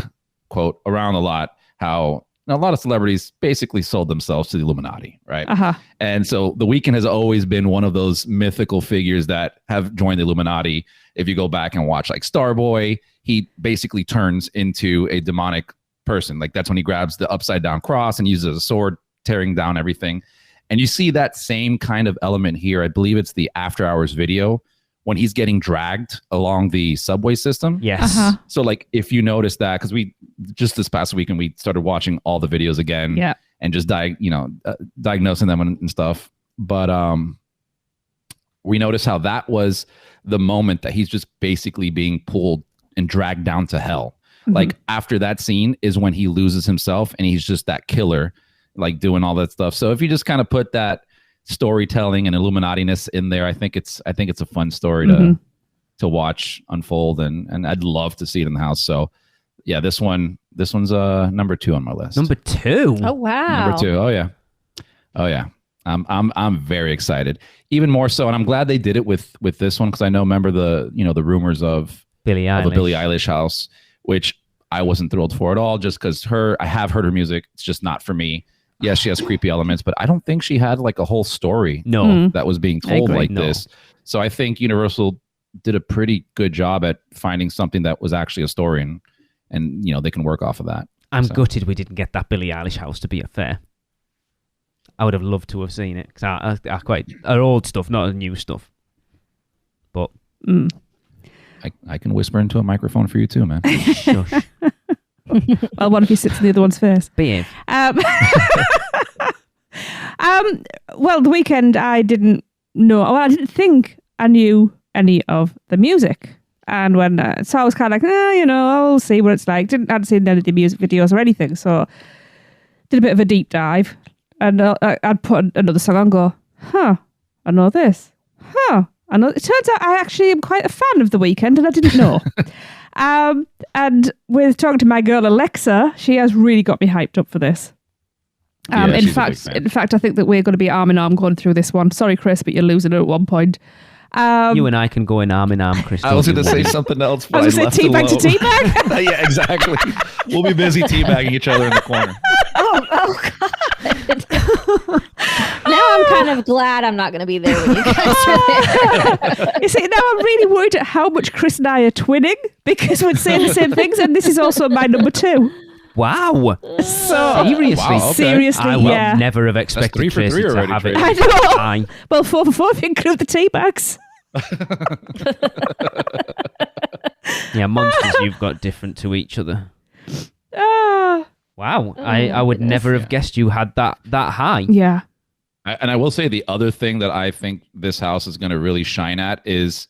Speaker 3: quote, around a lot how a lot of celebrities basically sold themselves to the Illuminati, right? And so The Weeknd has always been one of those mythical figures that have joined the Illuminati. If you go back and watch like Starboy, he basically turns into a demonic person. Like that's when he grabs the upside down cross and uses a sword, tearing down everything. And you see that same kind of element here. I believe it's the After Hours video when he's getting dragged along the subway system.
Speaker 4: Yes.
Speaker 3: So like if you notice that, because we just this past weekend we started watching all the videos again and just diagnosing them and stuff. But we noticed how that was the moment that he's just basically being pulled and dragged down to hell. Like after that scene is when he loses himself and he's just that killer, like doing all that stuff. So if you just kind of put that storytelling and Illuminati-ness in there, I think it's a fun story to watch unfold, and I'd love to see it in the house. So yeah, this one's number 2 on my list.
Speaker 4: Number 2.
Speaker 2: Oh wow.
Speaker 3: Number 2. Oh yeah. I'm very excited. Even more so, and I'm glad they did it with this one, because I remember the rumors of
Speaker 4: Billie
Speaker 3: a
Speaker 4: Eilish.
Speaker 3: Billie Eilish house, which I wasn't thrilled for at all, just because I have heard her music. It's just not for me. Yes, she has creepy elements, but I don't think she had like a whole story that was being told like this. So I think Universal did a pretty good job at finding something that was actually a story, and they can work off of that.
Speaker 4: I'm gutted we didn't get that Billie Eilish house, to be fair. I would have loved to have seen it, because I quite our old stuff, not the new stuff. But
Speaker 3: I can whisper into a microphone for you too, man.
Speaker 4: shush.
Speaker 1: Well, one of you sits in the other one's face.
Speaker 4: Behave.
Speaker 1: Well, the weekend I didn't know. Well, I didn't think I knew any of the music, and when so I was kind of like, I'll see what it's like. Hadn't seen any of the music videos or anything, so did a bit of a deep dive, and I'd put another song on, and go, I know this, I know. It turns out I actually am quite a fan of The Weeknd, and I didn't know. And with talking to my girl Alexa, she has really got me hyped up for this. In fact, I think that we're going to be arm in arm going through this one. Sorry, Chris, but you're losing it at one point.
Speaker 4: You and I can go in arm, Chris.
Speaker 3: I was going to say something else, but
Speaker 1: I was going to say teabag to teabag.
Speaker 3: Yeah, exactly. We'll be busy teabagging each other in the corner.
Speaker 2: Oh God. Now I'm kind of glad I'm not going to be there when you guys are there.
Speaker 1: You see, now I'm really worried at how much Chris and I are twinning, because we're saying the same things, and this is also my number 2.
Speaker 4: Wow.
Speaker 1: So
Speaker 4: seriously?
Speaker 3: Wow, okay.
Speaker 1: Seriously,
Speaker 4: I would
Speaker 1: yeah.
Speaker 4: never have expected
Speaker 3: 3 for 3
Speaker 4: Tracy to
Speaker 3: already,
Speaker 4: have it.
Speaker 3: Tracy.
Speaker 1: I know. Well, 4 for 4 if you include the tea bags.
Speaker 4: Yeah, monsters you've got different to each other.
Speaker 1: Ah,
Speaker 4: Wow. I would never have guessed you had that high.
Speaker 1: yeah.
Speaker 3: And I will say the other thing that I think this house is going to really shine at is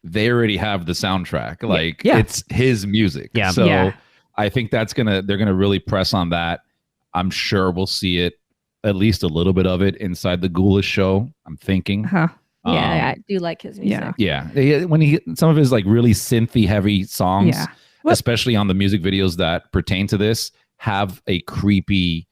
Speaker 3: they already have the soundtrack. Like it's his music.
Speaker 4: Yeah.
Speaker 3: So
Speaker 1: Yeah.
Speaker 3: I think they're going to really press on that. I'm sure we'll see it, at least a little bit of it, inside the Ghoulish show. I'm thinking.
Speaker 1: Uh-huh.
Speaker 2: Yeah, I do like his music.
Speaker 1: Yeah.
Speaker 3: Yeah. When some of his like really synthy heavy songs,
Speaker 1: Yeah.
Speaker 3: especially on the music videos that pertain to this, have a creepy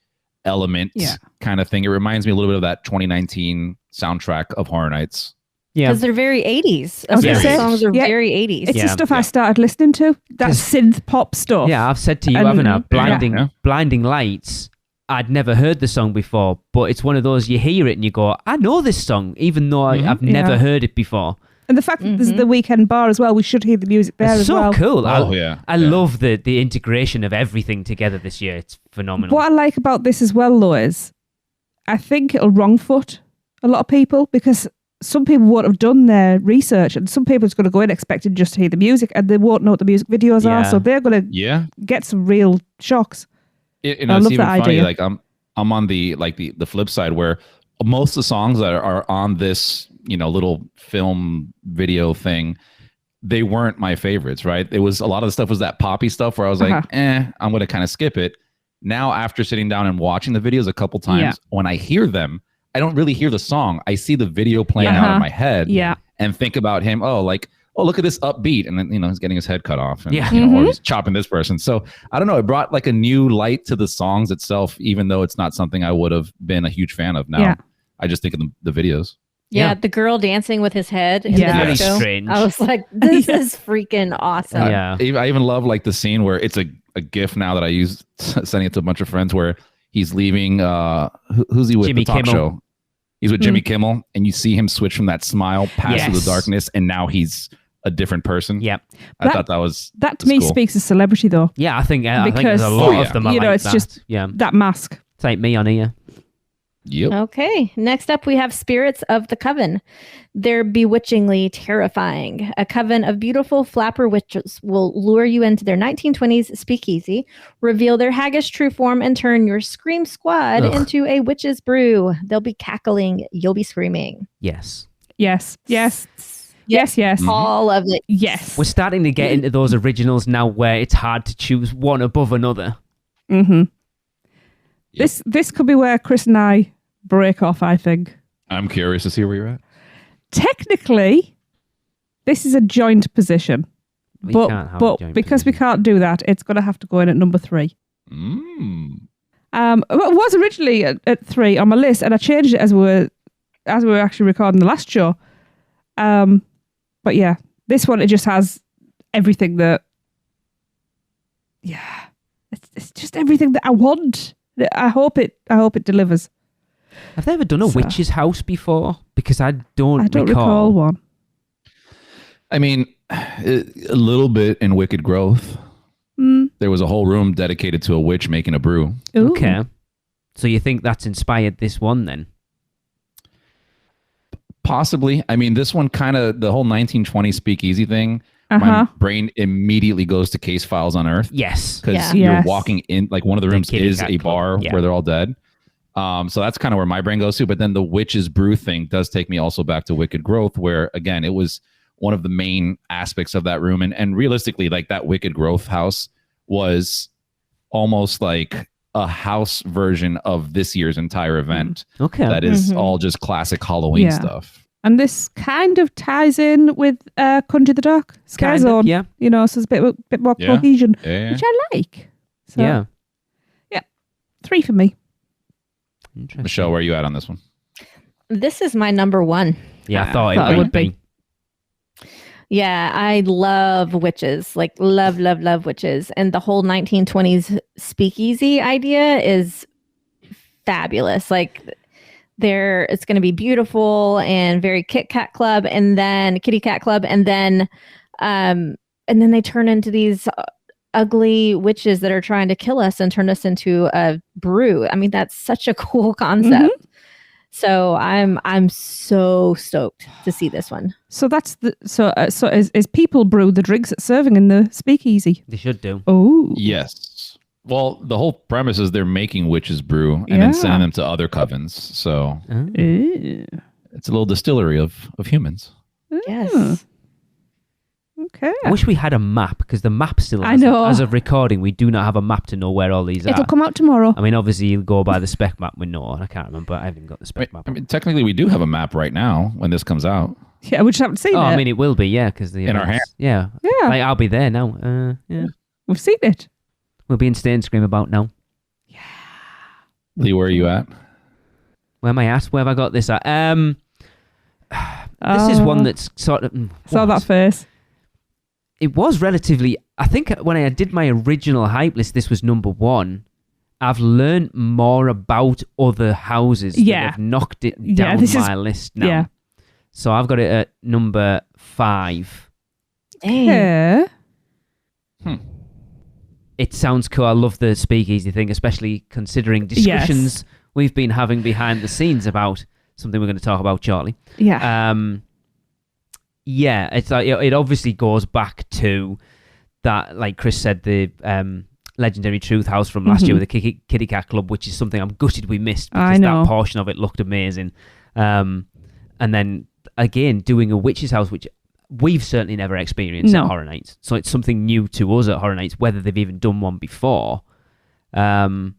Speaker 3: element kind of thing. It reminds me a little bit of that 2019 soundtrack of Horror Nights.
Speaker 4: Yeah.
Speaker 2: Because they're very 80s.
Speaker 1: I was
Speaker 2: Some
Speaker 1: gonna say,
Speaker 2: songs are
Speaker 1: yeah,
Speaker 2: very 80s.
Speaker 1: It's the stuff I started listening to. That synth pop stuff.
Speaker 4: Yeah, I've said to you,
Speaker 1: And-
Speaker 4: haven't I? Blinding,
Speaker 3: Yeah.
Speaker 4: Blinding Lights. I'd never heard the song before, but it's one of those you hear it and you go, I know this song, even though I've never heard it before.
Speaker 1: And the fact that there's the Weekend bar as well, we should hear the music there
Speaker 4: It's
Speaker 1: as
Speaker 4: so
Speaker 1: well.
Speaker 4: cool. I love the integration of everything together this year. It's phenomenal.
Speaker 1: What I like about this as well, though, is I think it'll wrong foot a lot of people, because some people won't have done their research, and some people are going to go in expecting just to hear the music, and they won't know what the music videos are, so they're going to get some real shocks.
Speaker 3: I
Speaker 1: love
Speaker 3: it's even
Speaker 1: that
Speaker 3: funny.
Speaker 1: idea.
Speaker 3: Like I'm on the flip side, where most of the songs that are on this little film video thing, they weren't my favorites. Right? It was a lot of the stuff was that poppy stuff where I was like, I'm going to kind of skip it. Now, after sitting down and watching the videos a couple times, when I hear them, I don't really hear the song. I see the video playing out in my head, and think about him. Oh, look at this upbeat, and then he's getting his head cut off, and or he's chopping this person. So I don't know. It brought like a new light to the songs itself, even though it's not something I would have been a huge fan of. Now I just think of the videos.
Speaker 2: Yeah, the girl dancing with his head. In the
Speaker 4: Very
Speaker 2: disco.
Speaker 4: strange.
Speaker 2: I was like, this is freaking awesome.
Speaker 4: Yeah.
Speaker 3: I even love like the scene where it's a GIF now that I use sending it to a bunch of friends, where he's leaving. Who's he with?
Speaker 4: Jimmy
Speaker 3: the talk
Speaker 4: Kimmel.
Speaker 3: show. He's with Jimmy Kimmel, and you see him switch from that smile past through the darkness, and now he's a different person.
Speaker 4: Yep.
Speaker 3: I thought that was
Speaker 1: to me
Speaker 3: cool.
Speaker 1: speaks of celebrity, though.
Speaker 4: Yeah, I think there's
Speaker 1: Because,
Speaker 4: a lot of them. I like
Speaker 1: it's
Speaker 4: that.
Speaker 1: just
Speaker 4: yeah.
Speaker 1: that mask.
Speaker 4: Take me on here.
Speaker 3: Yep.
Speaker 2: Okay. Next up, we have Spirits of the Coven. They're bewitchingly terrifying. A coven of beautiful flapper witches will lure you into their 1920s speakeasy, reveal their haggish true form, and turn your scream squad into a witch's brew. They'll be cackling. You'll be screaming.
Speaker 4: Yes.
Speaker 1: Yes. Yes. Yes. Yes.
Speaker 2: All of it.
Speaker 1: Yes.
Speaker 4: We're starting to get into those originals now where it's hard to choose one above another.
Speaker 1: Mm-hmm. This could be where Chris and I break off, I think.
Speaker 3: I'm curious to see where you're at.
Speaker 1: Technically, this is a joint position.
Speaker 4: We can't have a
Speaker 1: But
Speaker 4: joint
Speaker 1: because we
Speaker 4: position.
Speaker 1: can't do that, it's going to have to go in at number 3.
Speaker 3: Mm.
Speaker 1: It was originally at 3 on my list, and I changed it as we were actually recording the last show. But yeah, this one, it just has everything that. Yeah, it's just everything that I want. I hope it delivers.
Speaker 4: Have they ever done a
Speaker 1: So-
Speaker 4: witch's house before? Because I don't
Speaker 1: recall one.
Speaker 3: I mean, a little bit in Wicked Growth.
Speaker 1: Mm.
Speaker 3: There was a whole room dedicated to a witch making a brew.
Speaker 1: Ooh.
Speaker 4: Okay. So you think that's inspired this one then?
Speaker 3: Possibly. I mean, this one kind of, the whole 1920 speakeasy thing,
Speaker 1: Uh-huh.
Speaker 3: my brain immediately goes to Case Files on Earth.
Speaker 4: Yes.
Speaker 3: Because
Speaker 2: Yeah.
Speaker 3: you're
Speaker 1: Yes.
Speaker 3: walking in, like one of the
Speaker 4: The
Speaker 3: rooms
Speaker 4: kitty
Speaker 3: is
Speaker 4: cat
Speaker 3: a
Speaker 4: club.
Speaker 3: bar
Speaker 4: Yeah.
Speaker 3: where they're all dead. So that's kind of where my brain goes to. But then the witch's brew thing does take me also back to Wicked Growth, where again, it was one of the main aspects of that room. And realistically, like that Wicked Growth house was almost like a house version of this year's entire event.
Speaker 4: Okay.
Speaker 3: That is
Speaker 2: Mhm.
Speaker 3: all just classic Halloween
Speaker 1: Yeah.
Speaker 3: stuff.
Speaker 1: And this kind of ties in with Country the Dark Scare
Speaker 4: Kind of,
Speaker 1: Zone.
Speaker 4: yeah.
Speaker 1: You know, so it's a bit more
Speaker 3: Yeah.
Speaker 1: cohesion,
Speaker 3: Yeah.
Speaker 1: which I like. So,
Speaker 4: Yeah.
Speaker 1: 3 for me.
Speaker 4: Interesting.
Speaker 3: Michelle, where are you at on this one?
Speaker 2: This is my number 1.
Speaker 4: Yeah, I
Speaker 1: I
Speaker 4: thought
Speaker 1: thought
Speaker 4: it
Speaker 1: it
Speaker 4: would
Speaker 1: would be.
Speaker 4: be.
Speaker 2: Yeah, I love witches. Like love, love, love witches. And the whole 1920s speakeasy idea is fabulous. Like it's going to be beautiful and very kitty cat club, and then they turn into these ugly witches that are trying to kill us and turn us into a brew. I mean, that's such a cool concept. So I'm so stoked to see this one.
Speaker 1: So that's so is people brew the drinks at serving in the speakeasy?
Speaker 4: They should do.
Speaker 1: Oh,
Speaker 3: Yes. Well, the whole premise is they're making witches brew and
Speaker 1: Yeah.
Speaker 3: then sending them to other covens. So
Speaker 4: Oh.
Speaker 1: Ew.
Speaker 3: it's a little distillery of humans.
Speaker 2: Yes.
Speaker 1: Okay.
Speaker 4: I wish we had a map, because the map still
Speaker 1: I
Speaker 4: hasn't.
Speaker 1: know.
Speaker 4: As of recording, we do not have a map to know where all these
Speaker 1: It'll
Speaker 4: are.
Speaker 1: come out tomorrow.
Speaker 4: I mean, obviously, you'll go by the spec map we know. I can't remember. I haven't got the spec map.
Speaker 3: I mean, technically, we do have a map right now when this comes out.
Speaker 1: Yeah, we just haven't seen
Speaker 4: Oh,
Speaker 1: it.
Speaker 4: I mean, it will be, yeah, because the
Speaker 3: In our
Speaker 4: events- Yeah,
Speaker 1: yeah,
Speaker 4: like, I'll be there now. Yeah,
Speaker 1: we've seen it.
Speaker 4: we'll be in Stay and Scream about now.
Speaker 3: Lee, where are you at?
Speaker 4: Where am I at? Where have I got this at? This is one that's sort of.
Speaker 1: Saw
Speaker 4: what?
Speaker 1: that face.
Speaker 4: It was relatively. I think when I did my original hype list, this was number 1. I've learned more about other houses
Speaker 1: Yeah.
Speaker 4: that have knocked it
Speaker 1: Yeah,
Speaker 4: down
Speaker 1: this is-
Speaker 4: my list now.
Speaker 1: yeah.
Speaker 4: So I've got it at number 5.
Speaker 2: Dang.
Speaker 1: Yeah.
Speaker 4: It sounds cool. I love the speakeasy thing, especially considering discussions we've been having behind the scenes about something we're going to talk about shortly.
Speaker 1: Yeah.
Speaker 4: Yeah, it's like it obviously goes back to that, like Chris said, the legendary Truth House from last year with the Kitty Cat Club, which is something I'm gutted we missed
Speaker 1: I
Speaker 4: because
Speaker 1: know.
Speaker 4: that portion of it looked amazing. And then again, doing a witch's house, which we've certainly never experienced
Speaker 1: No.
Speaker 4: at Horror Nights, so it's something new to us at Horror Nights. Whether they've even done one before, again,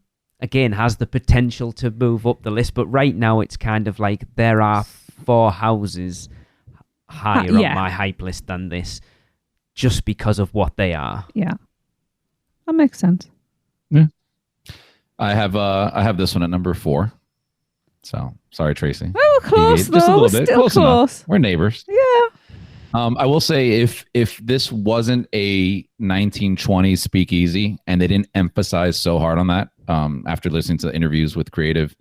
Speaker 4: has the potential to move up the list. But right now, it's kind of like there are 4 houses higher
Speaker 1: yeah.
Speaker 4: on my hype list than this, just because of what they are.
Speaker 1: Yeah. That makes sense.
Speaker 3: I have this one at number 4. So sorry, Tracy.
Speaker 1: Oh, we're close
Speaker 3: Just a
Speaker 1: though.
Speaker 3: little
Speaker 1: We're
Speaker 3: bit.
Speaker 1: still
Speaker 3: Close enough.
Speaker 1: close.
Speaker 3: We're neighbors.
Speaker 1: Yeah.
Speaker 3: I will say if this wasn't a 1920s speakeasy and they didn't emphasize so hard on that, after listening to the interviews with Creative,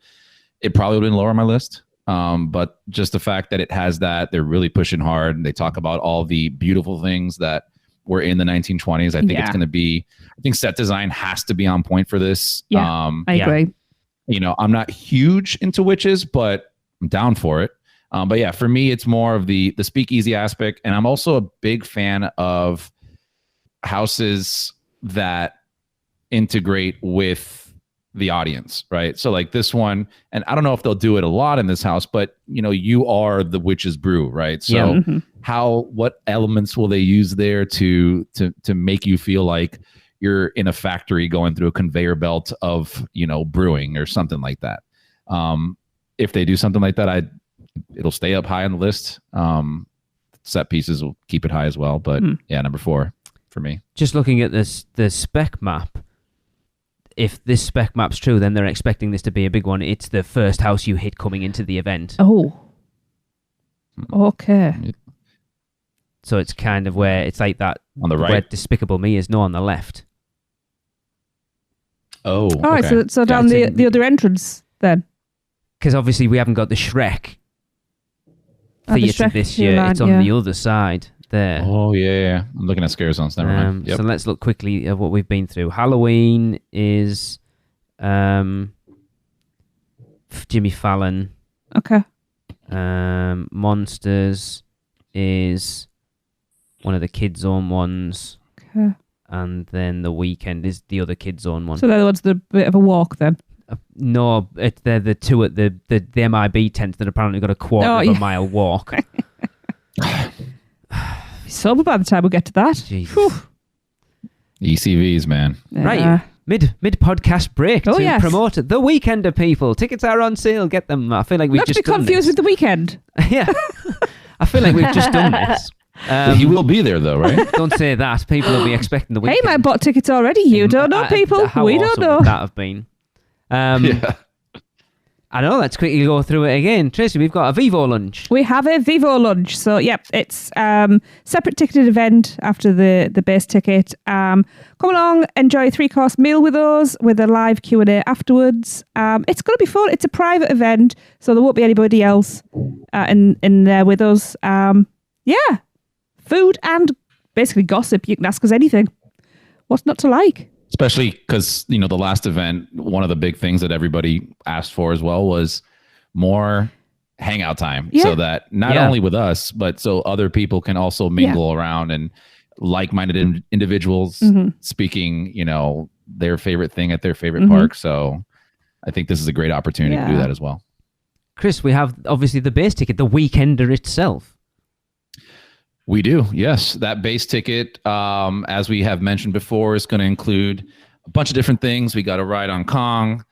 Speaker 3: it probably would have been lower on my list. But just the fact that it has that, they're really pushing hard, and they talk about all the beautiful things that were in the 1920s. I think it's
Speaker 1: Yeah.
Speaker 3: going to be, I think set design has to be on point for this.
Speaker 1: Yeah. I
Speaker 4: Yeah.
Speaker 1: agree.
Speaker 3: You know, I'm not huge into witches, but I'm down for it. But yeah, for me, it's more of the speakeasy aspect. And I'm also a big fan of houses that integrate with the audience, right? So like this one, and I don't know if they'll do it a lot in this house, but you know, you are the witch's brew, right? So
Speaker 4: Yeah.
Speaker 1: Mhm.
Speaker 3: what elements will they use there to make you feel like you're in a factory going through a conveyor belt of, you know, brewing or something like that? If they do something like that, it'll stay up high on the list. set pieces will keep it high as well. But yeah, number 4 for me.
Speaker 4: Just looking at the spec map, if this spec map's true, then they're expecting this to be a big one. It's the first house you hit coming into the event.
Speaker 1: Oh. Okay.
Speaker 4: So it's kind of where it's like that
Speaker 3: On the right?
Speaker 4: where Despicable Me is, no, on the left.
Speaker 3: Oh,
Speaker 1: All right,
Speaker 3: okay.
Speaker 1: so down the other entrance then.
Speaker 4: Because obviously we haven't got the Shrek
Speaker 1: The
Speaker 4: theatre
Speaker 1: Shrek
Speaker 4: this year.
Speaker 1: line,
Speaker 4: It's on the other side there.
Speaker 3: Oh, yeah. I'm looking at Scare Zones. Never mind. Yep.
Speaker 4: So let's look quickly at what we've been through. Halloween is Jimmy Fallon.
Speaker 1: Okay.
Speaker 4: Monsters is one of the Kids Zone ones.
Speaker 1: Okay.
Speaker 4: And then The Weekend is the other Kids Zone one.
Speaker 1: So they're the ones that are a bit of a walk then.
Speaker 4: No, they're the two at the MIB tent that apparently got a quarter of a mile walk.
Speaker 1: Be sober by the time we get to that.
Speaker 4: Jesus.
Speaker 3: ECVs, man.
Speaker 4: Right. Mid podcast break
Speaker 1: Oh,
Speaker 4: to
Speaker 1: yes.
Speaker 4: promote The Weekender, people. Tickets are on sale. Get them. I feel like we've
Speaker 1: Not to
Speaker 4: just
Speaker 1: be
Speaker 4: done
Speaker 1: confused
Speaker 4: this.
Speaker 1: with The Weekend.
Speaker 4: Yeah. I feel like we've just done this.
Speaker 3: He will be there, though, right?
Speaker 4: Don't say that. People will be expecting The
Speaker 1: Hey,
Speaker 4: Weekend.
Speaker 1: man bought tickets already. You don't know, people.
Speaker 4: How
Speaker 1: We
Speaker 4: awesome
Speaker 1: don't know.
Speaker 4: would that have been?
Speaker 3: Yeah.
Speaker 4: I know. Let's quickly go through it again. Tracy, we've got a Vivo lunch.
Speaker 1: We have a Vivo lunch. So, yep, it's separate ticketed event after the base ticket. Come along, enjoy a 3-course meal with us with a live Q&A afterwards. It's going to be fun. It's a private event, so there won't be anybody else in there with us. Yeah, food and basically gossip. You can ask us anything. What's not to like?
Speaker 3: Especially because, the last event, one of the big things that everybody asked for as well was more hangout time.
Speaker 1: Yeah.
Speaker 3: So that not only with us, but so other people can also mingle around and like-minded individuals speaking, their favorite thing at their favorite park. So I think this is a great opportunity to do that as well.
Speaker 4: Chris, we have obviously the base ticket, the Weekender itself.
Speaker 3: We do, yes. That base ticket, as we have mentioned before, is going to include a bunch of different things. We got a ride on Kong.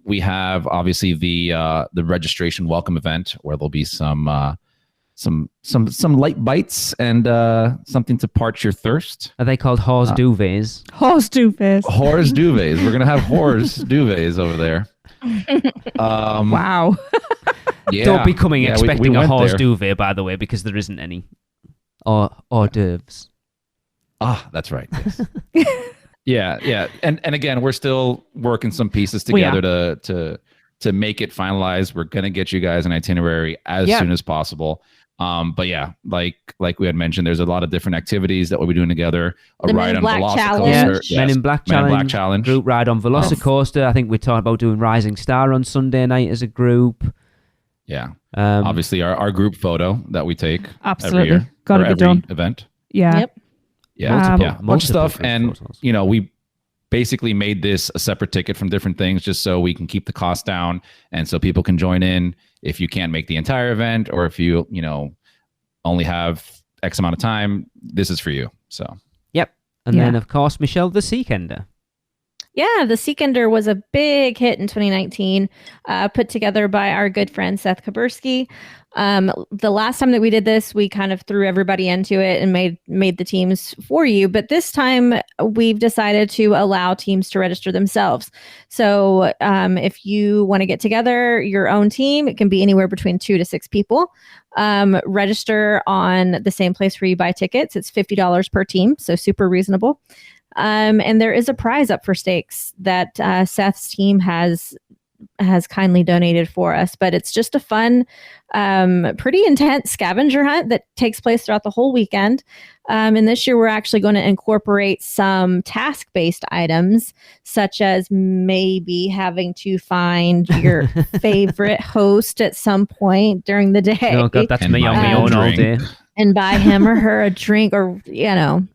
Speaker 3: We have obviously the registration welcome event where there'll be some light bites and something to parch your thirst.
Speaker 4: Are they called horse duvets?
Speaker 1: Horse duvets.
Speaker 3: Horse duvets. We're gonna have horse duvets over there.
Speaker 1: Wow.
Speaker 3: Yeah.
Speaker 4: Don't be coming
Speaker 3: Yeah,
Speaker 4: expecting
Speaker 3: we
Speaker 4: a
Speaker 3: went
Speaker 4: horse
Speaker 3: there.
Speaker 4: duvet, by the way, because there isn't any. Or hors d'oeuvres.
Speaker 3: Ah, that's right. Yes. Yeah. And again, we're still working some pieces together to make it finalized. We're gonna get you guys an itinerary as soon as possible. But yeah, like we had mentioned, there's a lot of different activities that we'll be doing together. A
Speaker 2: The
Speaker 3: ride
Speaker 2: Men in
Speaker 3: on
Speaker 2: Black
Speaker 3: Velocicoaster.
Speaker 2: Challenge.
Speaker 4: Men in Black Challenge.
Speaker 3: Challenge.
Speaker 4: Group ride on Velocicoaster. I think we talked about doing Rising Star on Sunday night as a group.
Speaker 3: Yeah. Obviously, our group photo that we take
Speaker 1: Absolutely.
Speaker 3: every year
Speaker 1: Gotta
Speaker 3: for
Speaker 1: be
Speaker 3: every
Speaker 1: done.
Speaker 3: event.
Speaker 1: Yeah.
Speaker 2: Yep.
Speaker 3: Yeah, bunch of
Speaker 4: multiple
Speaker 3: stuff.
Speaker 4: group
Speaker 3: And,
Speaker 4: photos.
Speaker 3: we basically made this a separate ticket from different things just so we can keep the cost down and so people can join in if you can't make the entire event or if you, only have X amount of time, this is for you. So,
Speaker 4: Yep. And then, of course, Michelle, the Seekender.
Speaker 2: Yeah, the Seekender was a big hit in 2019, put together by our good friend Seth Kaburski. The last time that we did this, we kind of threw everybody into it and made the teams for you. But this time, we've decided to allow teams to register themselves. So if you want to get together your own team, it can be anywhere between 2 to 6 people. Register on the same place where you buy tickets. It's $50 per team, so super reasonable. And there is a prize up for stakes that Seth's team has kindly donated for us, but it's just a fun, pretty intense scavenger hunt that takes place throughout the whole weekend. And this year we're actually going to incorporate some task-based items, such as maybe having to find your favorite host at some point during the day.
Speaker 4: Oh, God, that's
Speaker 3: And
Speaker 4: me on
Speaker 3: buy
Speaker 4: my
Speaker 3: a
Speaker 4: own all
Speaker 3: drink.
Speaker 4: day.
Speaker 2: And buy him or her a drink or,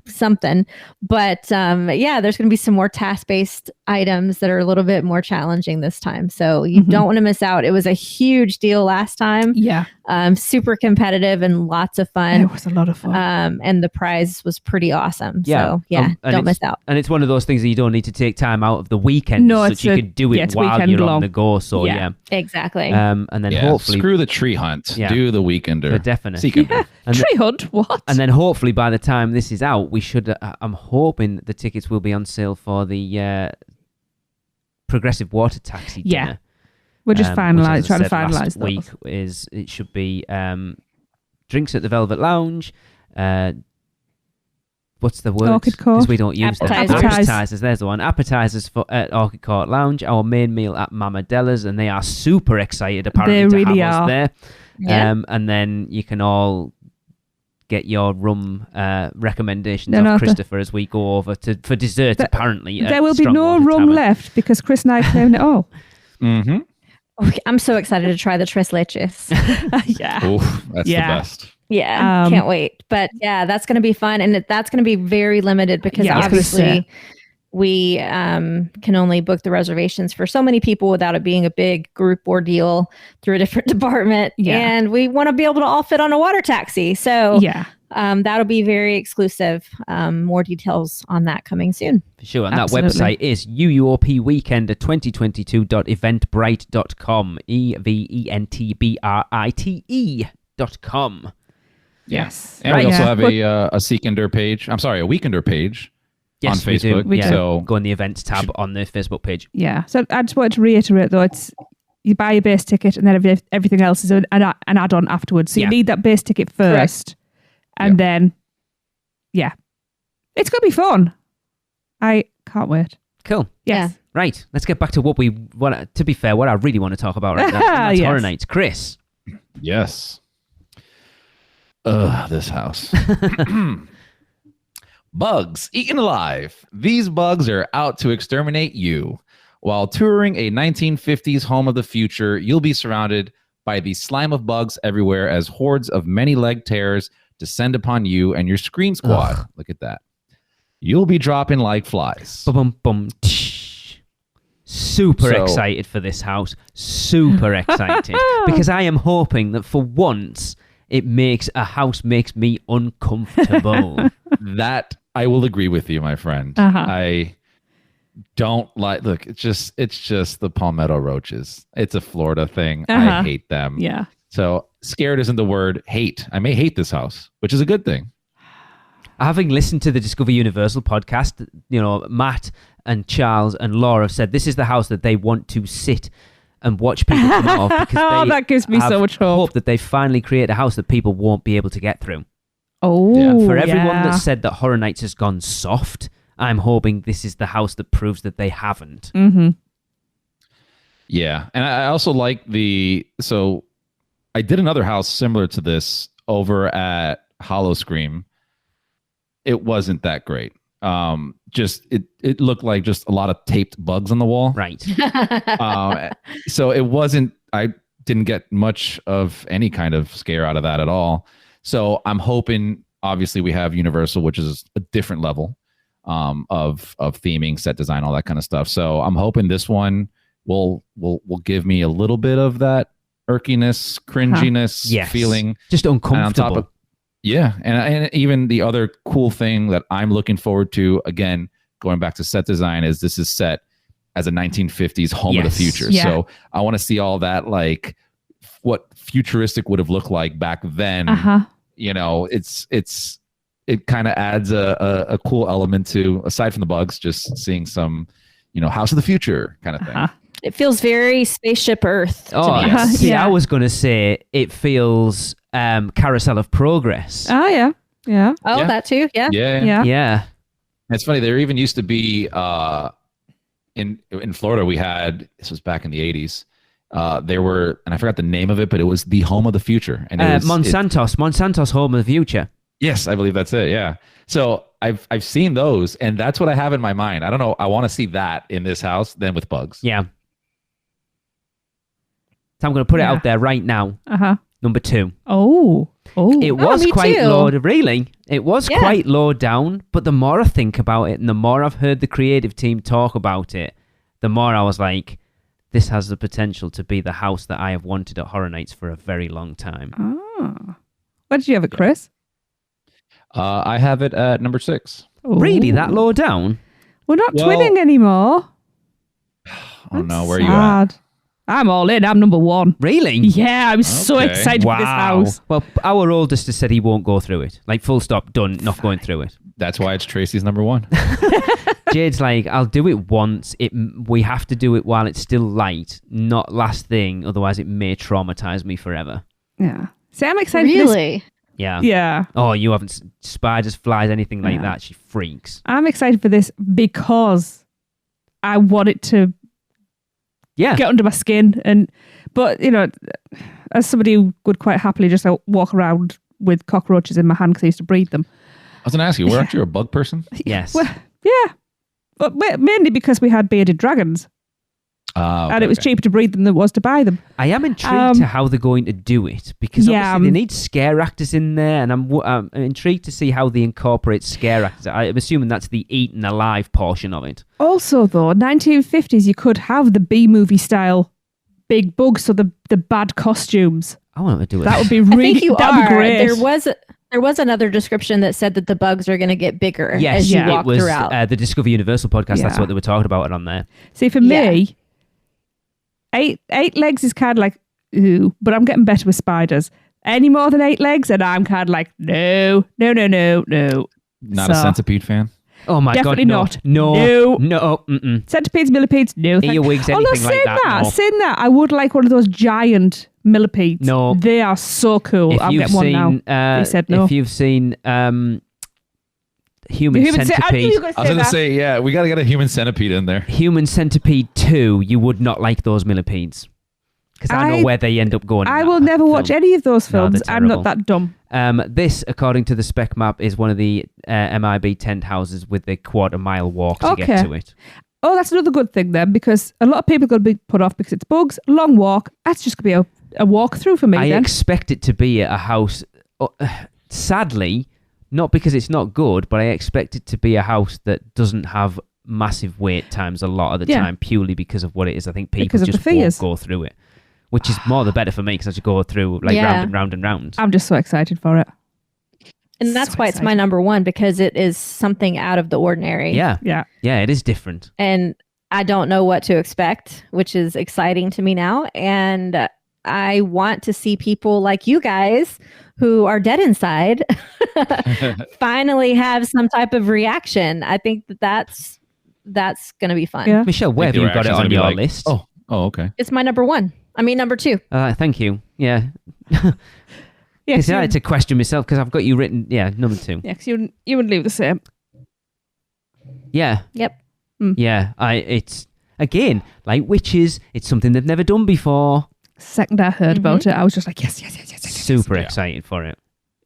Speaker 2: something. But there's going to be some more task-based items that are a little bit more challenging this time. So you don't want to miss out. It was a huge deal last time.
Speaker 1: Yeah.
Speaker 2: Super competitive and lots of fun.
Speaker 1: It was a lot of fun.
Speaker 2: And the prize was pretty awesome.
Speaker 4: Yeah.
Speaker 2: So yeah,
Speaker 4: And
Speaker 2: don't miss out.
Speaker 4: And it's one of those things that you don't need to take time out of the weekend.
Speaker 1: No,
Speaker 4: so
Speaker 1: it's
Speaker 4: you
Speaker 1: a-
Speaker 4: could do it
Speaker 1: it's
Speaker 4: while
Speaker 1: weekend
Speaker 4: you're
Speaker 1: long.
Speaker 4: on the go. So yeah.
Speaker 2: Exactly.
Speaker 4: And then
Speaker 3: Yeah,
Speaker 4: hopefully,
Speaker 3: screw the tree hunt.
Speaker 4: Yeah.
Speaker 3: Do the weekender.
Speaker 4: for definite.
Speaker 3: Seekender.
Speaker 4: And
Speaker 1: Tree hunt? What?
Speaker 4: And then hopefully by the time this is out, we should. I'm hoping the tickets will be on sale for the progressive water taxi
Speaker 1: Yeah.
Speaker 4: dinner.
Speaker 1: We're just
Speaker 4: which, as
Speaker 1: trying
Speaker 4: I
Speaker 1: to
Speaker 4: said
Speaker 1: finalise
Speaker 4: last week. It should be drinks at the Velvet Lounge. What's the word?
Speaker 1: Orchid Court.
Speaker 4: Because we don't use them.
Speaker 2: Appetizers.
Speaker 4: Appetizers. There's the one. Appetizers at Orchid Court Lounge. Our main meal at Mama Della's, and they are super excited apparently
Speaker 1: They
Speaker 4: to
Speaker 1: really
Speaker 4: have us
Speaker 1: are.
Speaker 4: there.
Speaker 2: Yeah.
Speaker 4: And then you can all get your rum recommendations
Speaker 1: Then
Speaker 4: of
Speaker 1: after-
Speaker 4: Christopher as we go over for dessert.
Speaker 1: There-
Speaker 4: apparently,
Speaker 1: There will be no rum left because Chris and I claimed it all.
Speaker 3: Mm-hmm.
Speaker 2: Okay, I'm so excited to try the tres leches.
Speaker 1: Yeah.
Speaker 3: Oof, that's
Speaker 1: Yeah.
Speaker 3: the best.
Speaker 2: Yeah, can't wait. But yeah, that's going to be fun, and that's going to be very limited because
Speaker 1: Yeah, I was gonna say.
Speaker 2: obviously we can only book the reservations for so many people without it being a big group ordeal through a different department.
Speaker 1: Yeah.
Speaker 2: And we want to be able to all fit on a water taxi, so
Speaker 1: Yeah.
Speaker 2: that'll be very exclusive. More details on that coming soon.
Speaker 4: For sure. And
Speaker 1: Absolutely.
Speaker 4: that website is UUOPweekender2022.eventbrite.com. EVENTBRITE.com.
Speaker 1: Yes.
Speaker 3: And we
Speaker 1: Right,
Speaker 3: also
Speaker 1: yeah.
Speaker 3: have a Seekender page. I'm sorry, a Weekender page on
Speaker 4: Yes, we do.
Speaker 3: Facebook.
Speaker 1: We do.
Speaker 3: So
Speaker 4: Go on the events tab on the Facebook page.
Speaker 1: Yeah. So I just wanted to reiterate though, it's you buy your base ticket and then everything else is an add-on afterwards. So
Speaker 4: Yeah.
Speaker 1: you need that base ticket first, and then it's gonna be fun. I can't wait.
Speaker 4: Cool.
Speaker 1: Yes.
Speaker 4: Right. Let's get back to what we want. To be fair, what I really want to talk about right now. And that's
Speaker 1: Yes.
Speaker 4: Horror Nights. Chris.
Speaker 3: yes. Ugh, this house. Bugs eaten alive. These bugs are out to exterminate you. While touring a 1950s home of the future, you'll be surrounded by the slime of bugs everywhere as hordes of many-legged terrors descend upon you and your scream squad.
Speaker 4: Ugh.
Speaker 3: Look at that. You'll be dropping like flies.
Speaker 4: Bum, bum, tsh. Super
Speaker 3: So-
Speaker 4: excited for this house. Super excited. Because I am hoping that for once a house makes me uncomfortable.
Speaker 3: That I will agree with you, my friend.
Speaker 1: Uh-huh.
Speaker 3: I don't like. Look, it's just the palmetto roaches. It's a Florida thing. I
Speaker 1: Uh-huh.
Speaker 3: hate them.
Speaker 1: Yeah.
Speaker 3: So scared isn't the word. Hate. I may hate this house, which is a good thing.
Speaker 4: Having listened to the Discover Universal podcast, Matt and Charles and Laura have said this is the house that they want to sit and watch people come out of because they
Speaker 1: That gives me so
Speaker 4: have
Speaker 1: much hope.
Speaker 4: that they finally create a house that people won't be able to get through.
Speaker 1: Oh,
Speaker 3: Yeah.
Speaker 4: For everyone
Speaker 1: yeah.
Speaker 4: that said that Horror Nights has gone soft, I'm hoping this is the house that proves that they haven't.
Speaker 1: Mm-hmm.
Speaker 3: Yeah, and I also like so I did another house similar to this over at Hollow Scream. It wasn't that great. Just it looked like just a lot of taped bugs on the wall.
Speaker 4: Right.
Speaker 3: So it wasn't. I didn't get much of any kind of scare out of that at all. So I'm hoping. Obviously, we have Universal, which is a different level of theming, set design, all that kind of stuff. So I'm hoping this one will give me a little bit of that irkiness, cringiness
Speaker 4: Yes.
Speaker 3: feeling.
Speaker 4: Just
Speaker 3: And on
Speaker 4: uncomfortable.
Speaker 3: top of and even the other cool thing that I'm looking forward to, again, going back to set design, is this is set as a 1950s home of the
Speaker 4: Yes.
Speaker 3: future.
Speaker 1: Yeah.
Speaker 3: So I want to see all that, like what futuristic would have looked like back then.
Speaker 1: Uh-huh.
Speaker 3: It kind of adds a cool element to, aside from the bugs, just seeing some, house of the future kind of thing.
Speaker 1: Uh-huh.
Speaker 2: It feels very Spaceship Earth to
Speaker 4: Oh,
Speaker 2: me.
Speaker 3: yes.
Speaker 4: see,
Speaker 1: Yeah.
Speaker 4: I was going to say it feels Carousel of Progress.
Speaker 1: Ah, yeah. Yeah.
Speaker 2: Oh,
Speaker 3: Yeah.
Speaker 2: that too. Yeah.
Speaker 3: Yeah.
Speaker 1: Yeah.
Speaker 4: Yeah.
Speaker 3: It's funny. There even used to be in Florida, we had, this was back in the 80s. There were, and I forgot the name of it, but it was the home of the future. And it was,
Speaker 4: Monsanto's Home of the Future.
Speaker 3: yes, I believe that's it. Yeah. So I've seen those, and that's what I have in my mind. I don't know. I want to see that in this house, then with bugs.
Speaker 4: Yeah. So I'm going to put it
Speaker 1: Yeah.
Speaker 4: out there right now.
Speaker 1: Uh-huh.
Speaker 4: Number 2.
Speaker 1: Oh. Oh.
Speaker 4: It was
Speaker 2: me
Speaker 4: quite
Speaker 2: too.
Speaker 4: low, really. It was
Speaker 2: Yeah.
Speaker 4: quite low down, but the more I think about it and the more I've heard the creative team talk about it, the more I was like, this has the potential to be the house that I have wanted at Horror Nights for a very long time.
Speaker 1: Ah. Where did you have it, Chris?
Speaker 3: I have it at number 6.
Speaker 4: Really?
Speaker 1: Ooh.
Speaker 4: That low down?
Speaker 1: We're not
Speaker 3: Well-
Speaker 1: twinning anymore.
Speaker 3: Oh no,
Speaker 1: That's
Speaker 3: where are you at?
Speaker 1: sad. I'm all in. I'm number 1.
Speaker 4: Really?
Speaker 1: Yeah, I'm so
Speaker 3: Okay.
Speaker 1: excited for this house.
Speaker 4: Well, our oldest has said he won't go through it. Like, full stop, done, not going through it.
Speaker 3: That's why it's Tracy's number 1.
Speaker 4: Jade's like, I'll do it once. We have to do it while it's still light, not last thing. Otherwise, it may traumatize me forever.
Speaker 1: Yeah. See, I'm excited for this.
Speaker 2: Really?
Speaker 4: Yeah.
Speaker 1: Yeah.
Speaker 4: Oh, you haven't spiders, flies, anything like
Speaker 1: Yeah.
Speaker 4: that. She freaks.
Speaker 1: I'm excited for this because I want it to
Speaker 4: Yeah.
Speaker 1: get under my skin. But, you know, as somebody who would quite happily just walk around with cockroaches in my hand because I used to breed them.
Speaker 3: I was going to ask you, weren't you a bug person?
Speaker 4: Yes.
Speaker 1: Well, yeah. But mainly because we had bearded dragons. And it was cheaper to breed them than it was to buy them.
Speaker 4: I am intrigued to how they're going to do it because obviously they need scare actors in there, and I'm intrigued to see how they incorporate scare actors. I'm assuming that's the eaten alive portion of it.
Speaker 1: Also, though, 1950s, you could have the B-movie style big bugs, so the bad costumes.
Speaker 4: I want to do it.
Speaker 1: That would be
Speaker 2: I
Speaker 1: really
Speaker 2: think you
Speaker 1: that'd
Speaker 2: are.
Speaker 1: be great.
Speaker 2: There was another description that said that the bugs are going to get bigger
Speaker 4: Yes,
Speaker 2: as you
Speaker 1: yeah.
Speaker 2: walk
Speaker 4: it was
Speaker 2: throughout.
Speaker 4: the Discover Universal podcast. That's
Speaker 1: Yeah.
Speaker 4: what they were talking about it on there.
Speaker 1: See, for me, eight legs is kind of like, ooh, but I'm getting better with spiders. Any more than 8 legs, and I'm kind of like, no.
Speaker 3: Not a
Speaker 1: So-
Speaker 3: centipede fan.
Speaker 4: Oh my
Speaker 1: Definitely
Speaker 4: god, no,
Speaker 1: not.
Speaker 4: no,
Speaker 1: No.
Speaker 4: mm-mm.
Speaker 1: Centipedes, millipedes, no.
Speaker 4: Earwigs,
Speaker 1: Although
Speaker 4: anything like that, no.
Speaker 1: saying that, I would like one of those giant millipedes.
Speaker 4: No.
Speaker 1: They are so cool.
Speaker 4: If
Speaker 1: I'm
Speaker 4: you've
Speaker 1: getting one now.
Speaker 4: seen,
Speaker 1: They said no.
Speaker 4: if you've seen Human
Speaker 1: I knew you were
Speaker 4: Centipede,
Speaker 1: going
Speaker 3: I was going to say, yeah, we got to get a human centipede in there.
Speaker 4: Human Centipede 2, you would not like those millipedes. Because I know where they end up going. in
Speaker 1: I
Speaker 4: that
Speaker 1: will never watch
Speaker 4: film.
Speaker 1: any of those
Speaker 4: No,
Speaker 1: films.
Speaker 4: they're
Speaker 1: I'm not
Speaker 4: terrible.
Speaker 1: that dumb.
Speaker 4: This, according to the spec map, is one of the MIB tent houses with the quarter-mile walk to get
Speaker 1: Okay.
Speaker 4: to it.
Speaker 1: Oh, that's another good thing then, because a lot of people are going to be put off because it's bugs, long walk. That's just going to be a walk-through for me
Speaker 4: I
Speaker 1: then.
Speaker 4: expect it to be a house, sadly, not because it's not good, but I expect it to be a house that doesn't have massive wait times a lot of the
Speaker 1: Yeah.
Speaker 4: time, purely because of what it is. I think people
Speaker 1: Because of the
Speaker 4: just won't
Speaker 1: fears.
Speaker 4: go through it, which is more the better for me because I just go through like
Speaker 2: Yeah.
Speaker 4: round and round and round.
Speaker 1: I'm just so excited for it.
Speaker 2: And that's
Speaker 1: So
Speaker 2: why it's my
Speaker 1: excited.
Speaker 2: number 1, because it is something out of the ordinary.
Speaker 4: Yeah,
Speaker 1: Yeah.
Speaker 4: yeah, it is different.
Speaker 2: And I don't know what to expect, which is exciting to me now. And I want to see people like you guys who are dead inside finally have some type of reaction. I think that's going to be fun.
Speaker 1: Yeah.
Speaker 4: Michelle, where have you got it on your list?
Speaker 3: Oh, okay.
Speaker 2: It's my number 1. I mean, number 2.
Speaker 4: Thank you. Yeah.
Speaker 1: Yes,
Speaker 4: I had to question myself because I've got you written. Yeah, number 2.
Speaker 1: yeah, 'cause you would leave the same.
Speaker 4: Yeah.
Speaker 2: Yep.
Speaker 4: Yeah. It's again like witches. It's something they've never done before.
Speaker 1: Second I heard about it, I was just like, yes.
Speaker 4: Super excited for it.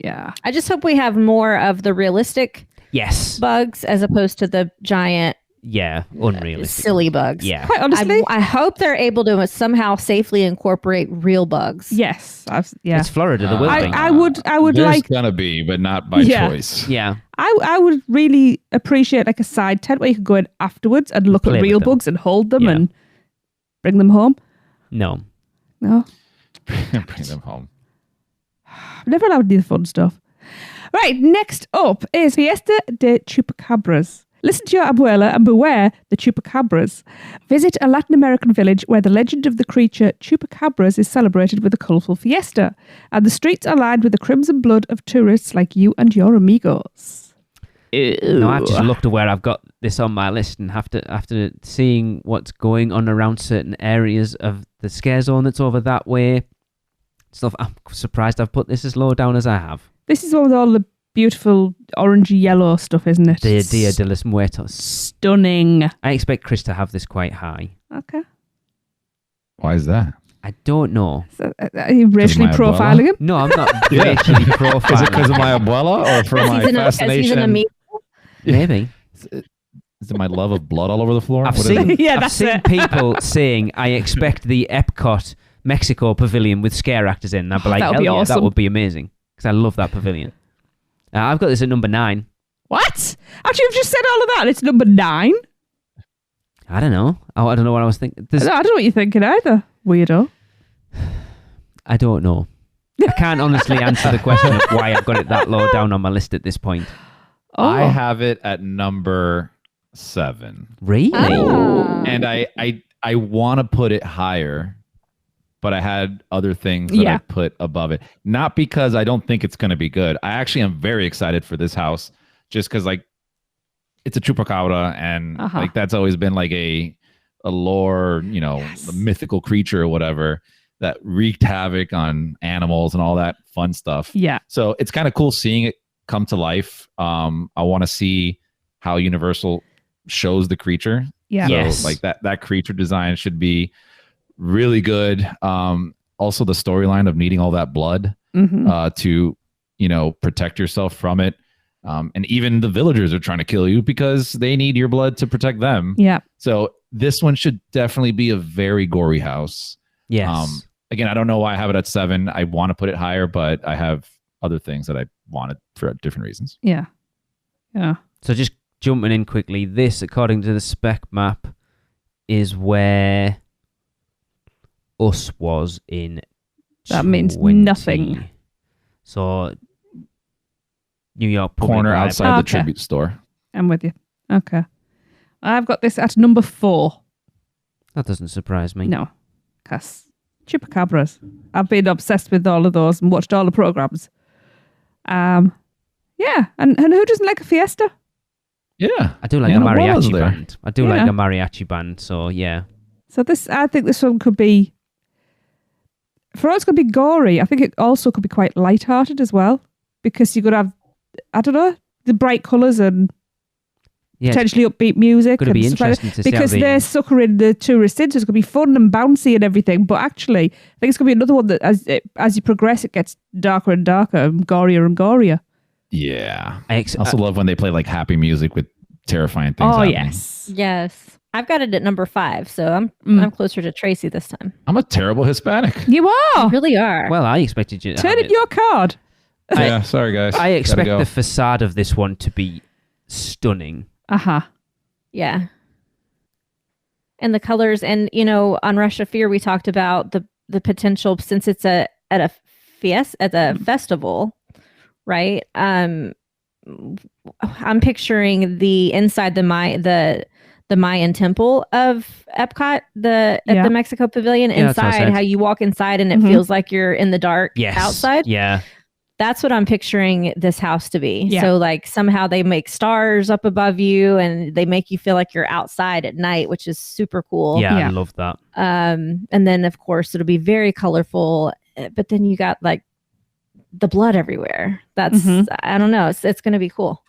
Speaker 1: Yeah.
Speaker 2: I just hope we have more of the realistic
Speaker 4: Yes.
Speaker 2: bugs as opposed to the giant,
Speaker 4: Yeah. Unrealistic.
Speaker 2: silly bugs.
Speaker 4: Yeah.
Speaker 1: Quite honestly,
Speaker 2: I hope they're able to somehow safely incorporate real bugs.
Speaker 1: yes. Yeah.
Speaker 4: It's Florida. There will be.
Speaker 1: I would
Speaker 3: There's
Speaker 1: like,
Speaker 3: gonna be, but not by
Speaker 1: Yeah.
Speaker 3: choice.
Speaker 4: Yeah.
Speaker 1: I would really appreciate like a side tent where you could go in afterwards and look
Speaker 4: Play
Speaker 1: at
Speaker 4: with
Speaker 1: real
Speaker 4: them.
Speaker 1: bugs and hold them
Speaker 4: Yeah.
Speaker 1: and bring them home.
Speaker 4: No.
Speaker 1: No,
Speaker 3: Bring them home.
Speaker 1: I've never allowed any of the fun stuff. Right, next up is Fiesta de Chupacabras. Listen to your abuela and beware the chupacabras. Visit a Latin American village where the legend of the creature chupacabras is celebrated with a colourful fiesta, and the streets are lined with the crimson blood of tourists like you and your amigos.
Speaker 4: No, I've just looked at where I've got this on my list, and after seeing what's going on around certain areas of the scare zone that's over that way, stuff. I'm surprised I've put this as low down as I have.
Speaker 1: This is one with all the beautiful orangey yellow stuff, isn't it?
Speaker 4: The Dia de los Muertos.
Speaker 1: Stunning.
Speaker 4: I expect Chris to have this quite high.
Speaker 1: Okay.
Speaker 3: Why is that?
Speaker 4: I don't know.
Speaker 1: So, are you racially
Speaker 3: my abuela?
Speaker 1: profiling him?
Speaker 4: No, I'm not
Speaker 3: Yeah.
Speaker 4: racially
Speaker 3: Is it
Speaker 4: profiling.
Speaker 3: because of my abuela or for my
Speaker 2: He's an
Speaker 3: fascination?
Speaker 2: amigo.
Speaker 4: Maybe.
Speaker 3: Is it my love of blood all over the floor?
Speaker 4: I've
Speaker 3: What is it?
Speaker 4: seen,
Speaker 1: Yeah,
Speaker 4: I've
Speaker 1: that's
Speaker 4: seen
Speaker 1: it.
Speaker 4: people saying, I expect the Epcot Mexico pavilion with scare actors in. I'd be like,
Speaker 1: That would
Speaker 4: hell
Speaker 1: be
Speaker 4: yeah, that
Speaker 1: awesome.
Speaker 4: would be amazing. Because I love that pavilion. I've got this at number 9.
Speaker 1: What? After you've just said all of that, it's number 9.
Speaker 4: I don't know. I don't know what I was thinking.
Speaker 1: I don't know what you're thinking either, weirdo.
Speaker 4: I don't know. I can't honestly answer the question of why I've got it that low down on my list at this point.
Speaker 1: Oh.
Speaker 3: I have it at number 7.
Speaker 4: Really?
Speaker 3: And I want to put it higher, but I had other things that I put above it. Not because I don't think it's going to be good. I actually am very excited for this house just because like it's a chupacabra and like that's always been like a lore, you know, a mythical creature or whatever that wreaked havoc on animals and all that fun stuff.
Speaker 1: Yeah.
Speaker 3: So it's kind of cool seeing it come to life. I want to see how Universal shows the creature.
Speaker 1: Yeah.
Speaker 3: So
Speaker 4: Yes.
Speaker 3: like that creature design should be really good. Also the storyline of needing all that blood to, you know, protect yourself from it. And even the villagers are trying to kill you because they need your blood to protect them.
Speaker 1: Yeah.
Speaker 3: So this one should definitely be a very gory house.
Speaker 4: Yes.
Speaker 3: Again, I don't know why I have it at 7. I want to put it higher, but I have other things that I wanted for different reasons.
Speaker 1: Yeah. Yeah.
Speaker 4: So just jumping in quickly, this, according to the spec map, is where us was in
Speaker 1: That means
Speaker 4: 20.
Speaker 1: nothing.
Speaker 4: So New York Public
Speaker 3: Corner
Speaker 4: Library.
Speaker 3: outside the
Speaker 1: Okay.
Speaker 3: tribute store.
Speaker 1: I'm with you. Okay. I've got this at number 4.
Speaker 4: That doesn't surprise me.
Speaker 1: No. Because chupacabras. I've been obsessed with all of those and watched all the programs. Yeah. And who doesn't like a fiesta?
Speaker 3: Yeah.
Speaker 4: I do like
Speaker 3: Anna
Speaker 4: a
Speaker 3: was
Speaker 4: mariachi
Speaker 3: there.
Speaker 4: band. I do like a mariachi band, so yeah.
Speaker 1: So I think this one could be, for all it's going to be gory, I think it also could be quite light-hearted as well. Because you could have, I don't know, the bright colours and
Speaker 4: Yeah,
Speaker 1: potentially upbeat music.
Speaker 4: Could it be
Speaker 1: and stuff like
Speaker 4: interesting
Speaker 1: that.
Speaker 4: to see how
Speaker 1: Because
Speaker 4: they-
Speaker 1: they're suckering the tourists in, so it's going to be fun and bouncy and everything. But actually, I think it's going to be another one that as you progress, it gets darker and darker and gorier.
Speaker 3: Yeah.
Speaker 4: I
Speaker 3: also love when they play like happy music with terrifying things.
Speaker 1: Oh,
Speaker 3: happening.
Speaker 1: yes.
Speaker 2: Yes. I've got it at number 5, so I'm closer to Tracy this time.
Speaker 3: I'm a terrible Hispanic.
Speaker 1: You are.
Speaker 2: You really are.
Speaker 4: well, I expected you to
Speaker 1: Turn
Speaker 4: have
Speaker 1: in
Speaker 4: it.
Speaker 1: your card.
Speaker 3: Yeah, sorry guys.
Speaker 4: I
Speaker 3: Gotta
Speaker 4: expect
Speaker 3: go.
Speaker 4: the facade of this one to be stunning.
Speaker 2: Yeah. And the colors, and you know, on Rush of Fear, we talked about the potential, since it's at a festival, right? I'm picturing the inside the Mayan temple of Epcot, at the Mexico Pavilion.
Speaker 4: Yeah, that's what I
Speaker 2: inside,
Speaker 4: said.
Speaker 2: how you walk inside and it feels like you're in the dark
Speaker 4: Yes.
Speaker 2: outside.
Speaker 4: Yeah.
Speaker 2: That's what I'm picturing this house to be.
Speaker 1: Yeah.
Speaker 2: So like somehow they make stars up above you and they make you feel like you're outside at night, which is super cool.
Speaker 4: Yeah,
Speaker 1: Yeah.
Speaker 4: I love that.
Speaker 2: And then of course it'll be very colorful, but then you got like the blood everywhere. That's I don't know. It's going to be cool.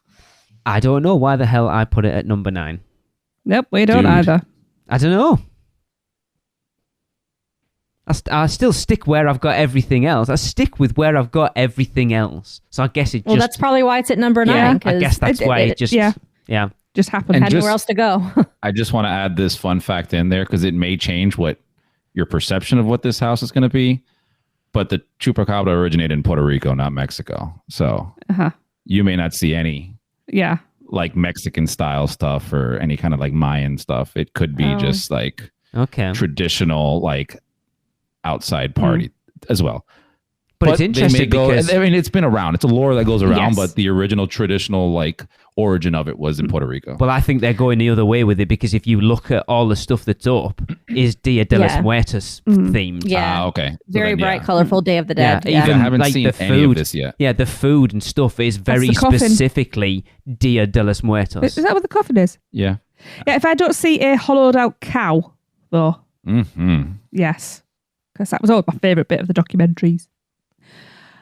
Speaker 4: I don't know why the hell I put it at number 9.
Speaker 1: Nope, we don't
Speaker 3: Dude.
Speaker 1: either.
Speaker 4: I don't know. I still stick where I've got everything else. I stick with where I've got everything else. So I guess it
Speaker 2: Well,
Speaker 4: just...
Speaker 2: that's probably why it's at number 9.
Speaker 4: yeah, I
Speaker 2: 'cause
Speaker 4: guess that's why it just...
Speaker 1: yeah.
Speaker 4: Yeah.
Speaker 1: Just happened.
Speaker 3: And
Speaker 2: had
Speaker 3: just-
Speaker 2: nowhere else to go.
Speaker 3: I just want to add this fun fact in there because it may change what your perception of what this house is going to be. But the chupacabra originated in Puerto Rico, not Mexico. So you may not see any
Speaker 1: Yeah.
Speaker 3: like Mexican style stuff or any kind of like Mayan stuff. It could be just like
Speaker 4: Okay.
Speaker 3: traditional like outside party as well.
Speaker 4: But it's
Speaker 3: they
Speaker 4: interesting
Speaker 3: may go,
Speaker 4: because...
Speaker 3: I mean, it's been around. It's a lore that goes around,
Speaker 1: Yes.
Speaker 3: but the original traditional like origin of it was in Puerto Rico.
Speaker 4: Well, I think they're going the other way with it because if you look at all the stuff that's up, is Dia de los
Speaker 2: Yeah.
Speaker 4: Muertos themed.
Speaker 2: Yeah.
Speaker 3: Okay. So
Speaker 2: Very
Speaker 3: then,
Speaker 2: bright,
Speaker 3: yeah.
Speaker 2: colorful Day of the
Speaker 4: Yeah,
Speaker 2: Dead.
Speaker 3: I
Speaker 4: even
Speaker 3: haven't
Speaker 4: like
Speaker 3: seen
Speaker 4: the
Speaker 3: any of
Speaker 4: food.
Speaker 3: this yet.
Speaker 4: Yeah, the food and stuff is very
Speaker 1: the coffin.
Speaker 4: specifically Dia de los
Speaker 1: Is
Speaker 4: Muertos.
Speaker 1: that what the coffin is?
Speaker 3: Yeah.
Speaker 1: Yeah, if I don't see a hollowed out cow, though,
Speaker 3: Mm-hmm.
Speaker 1: yes. Because that was always my favourite bit of the documentaries.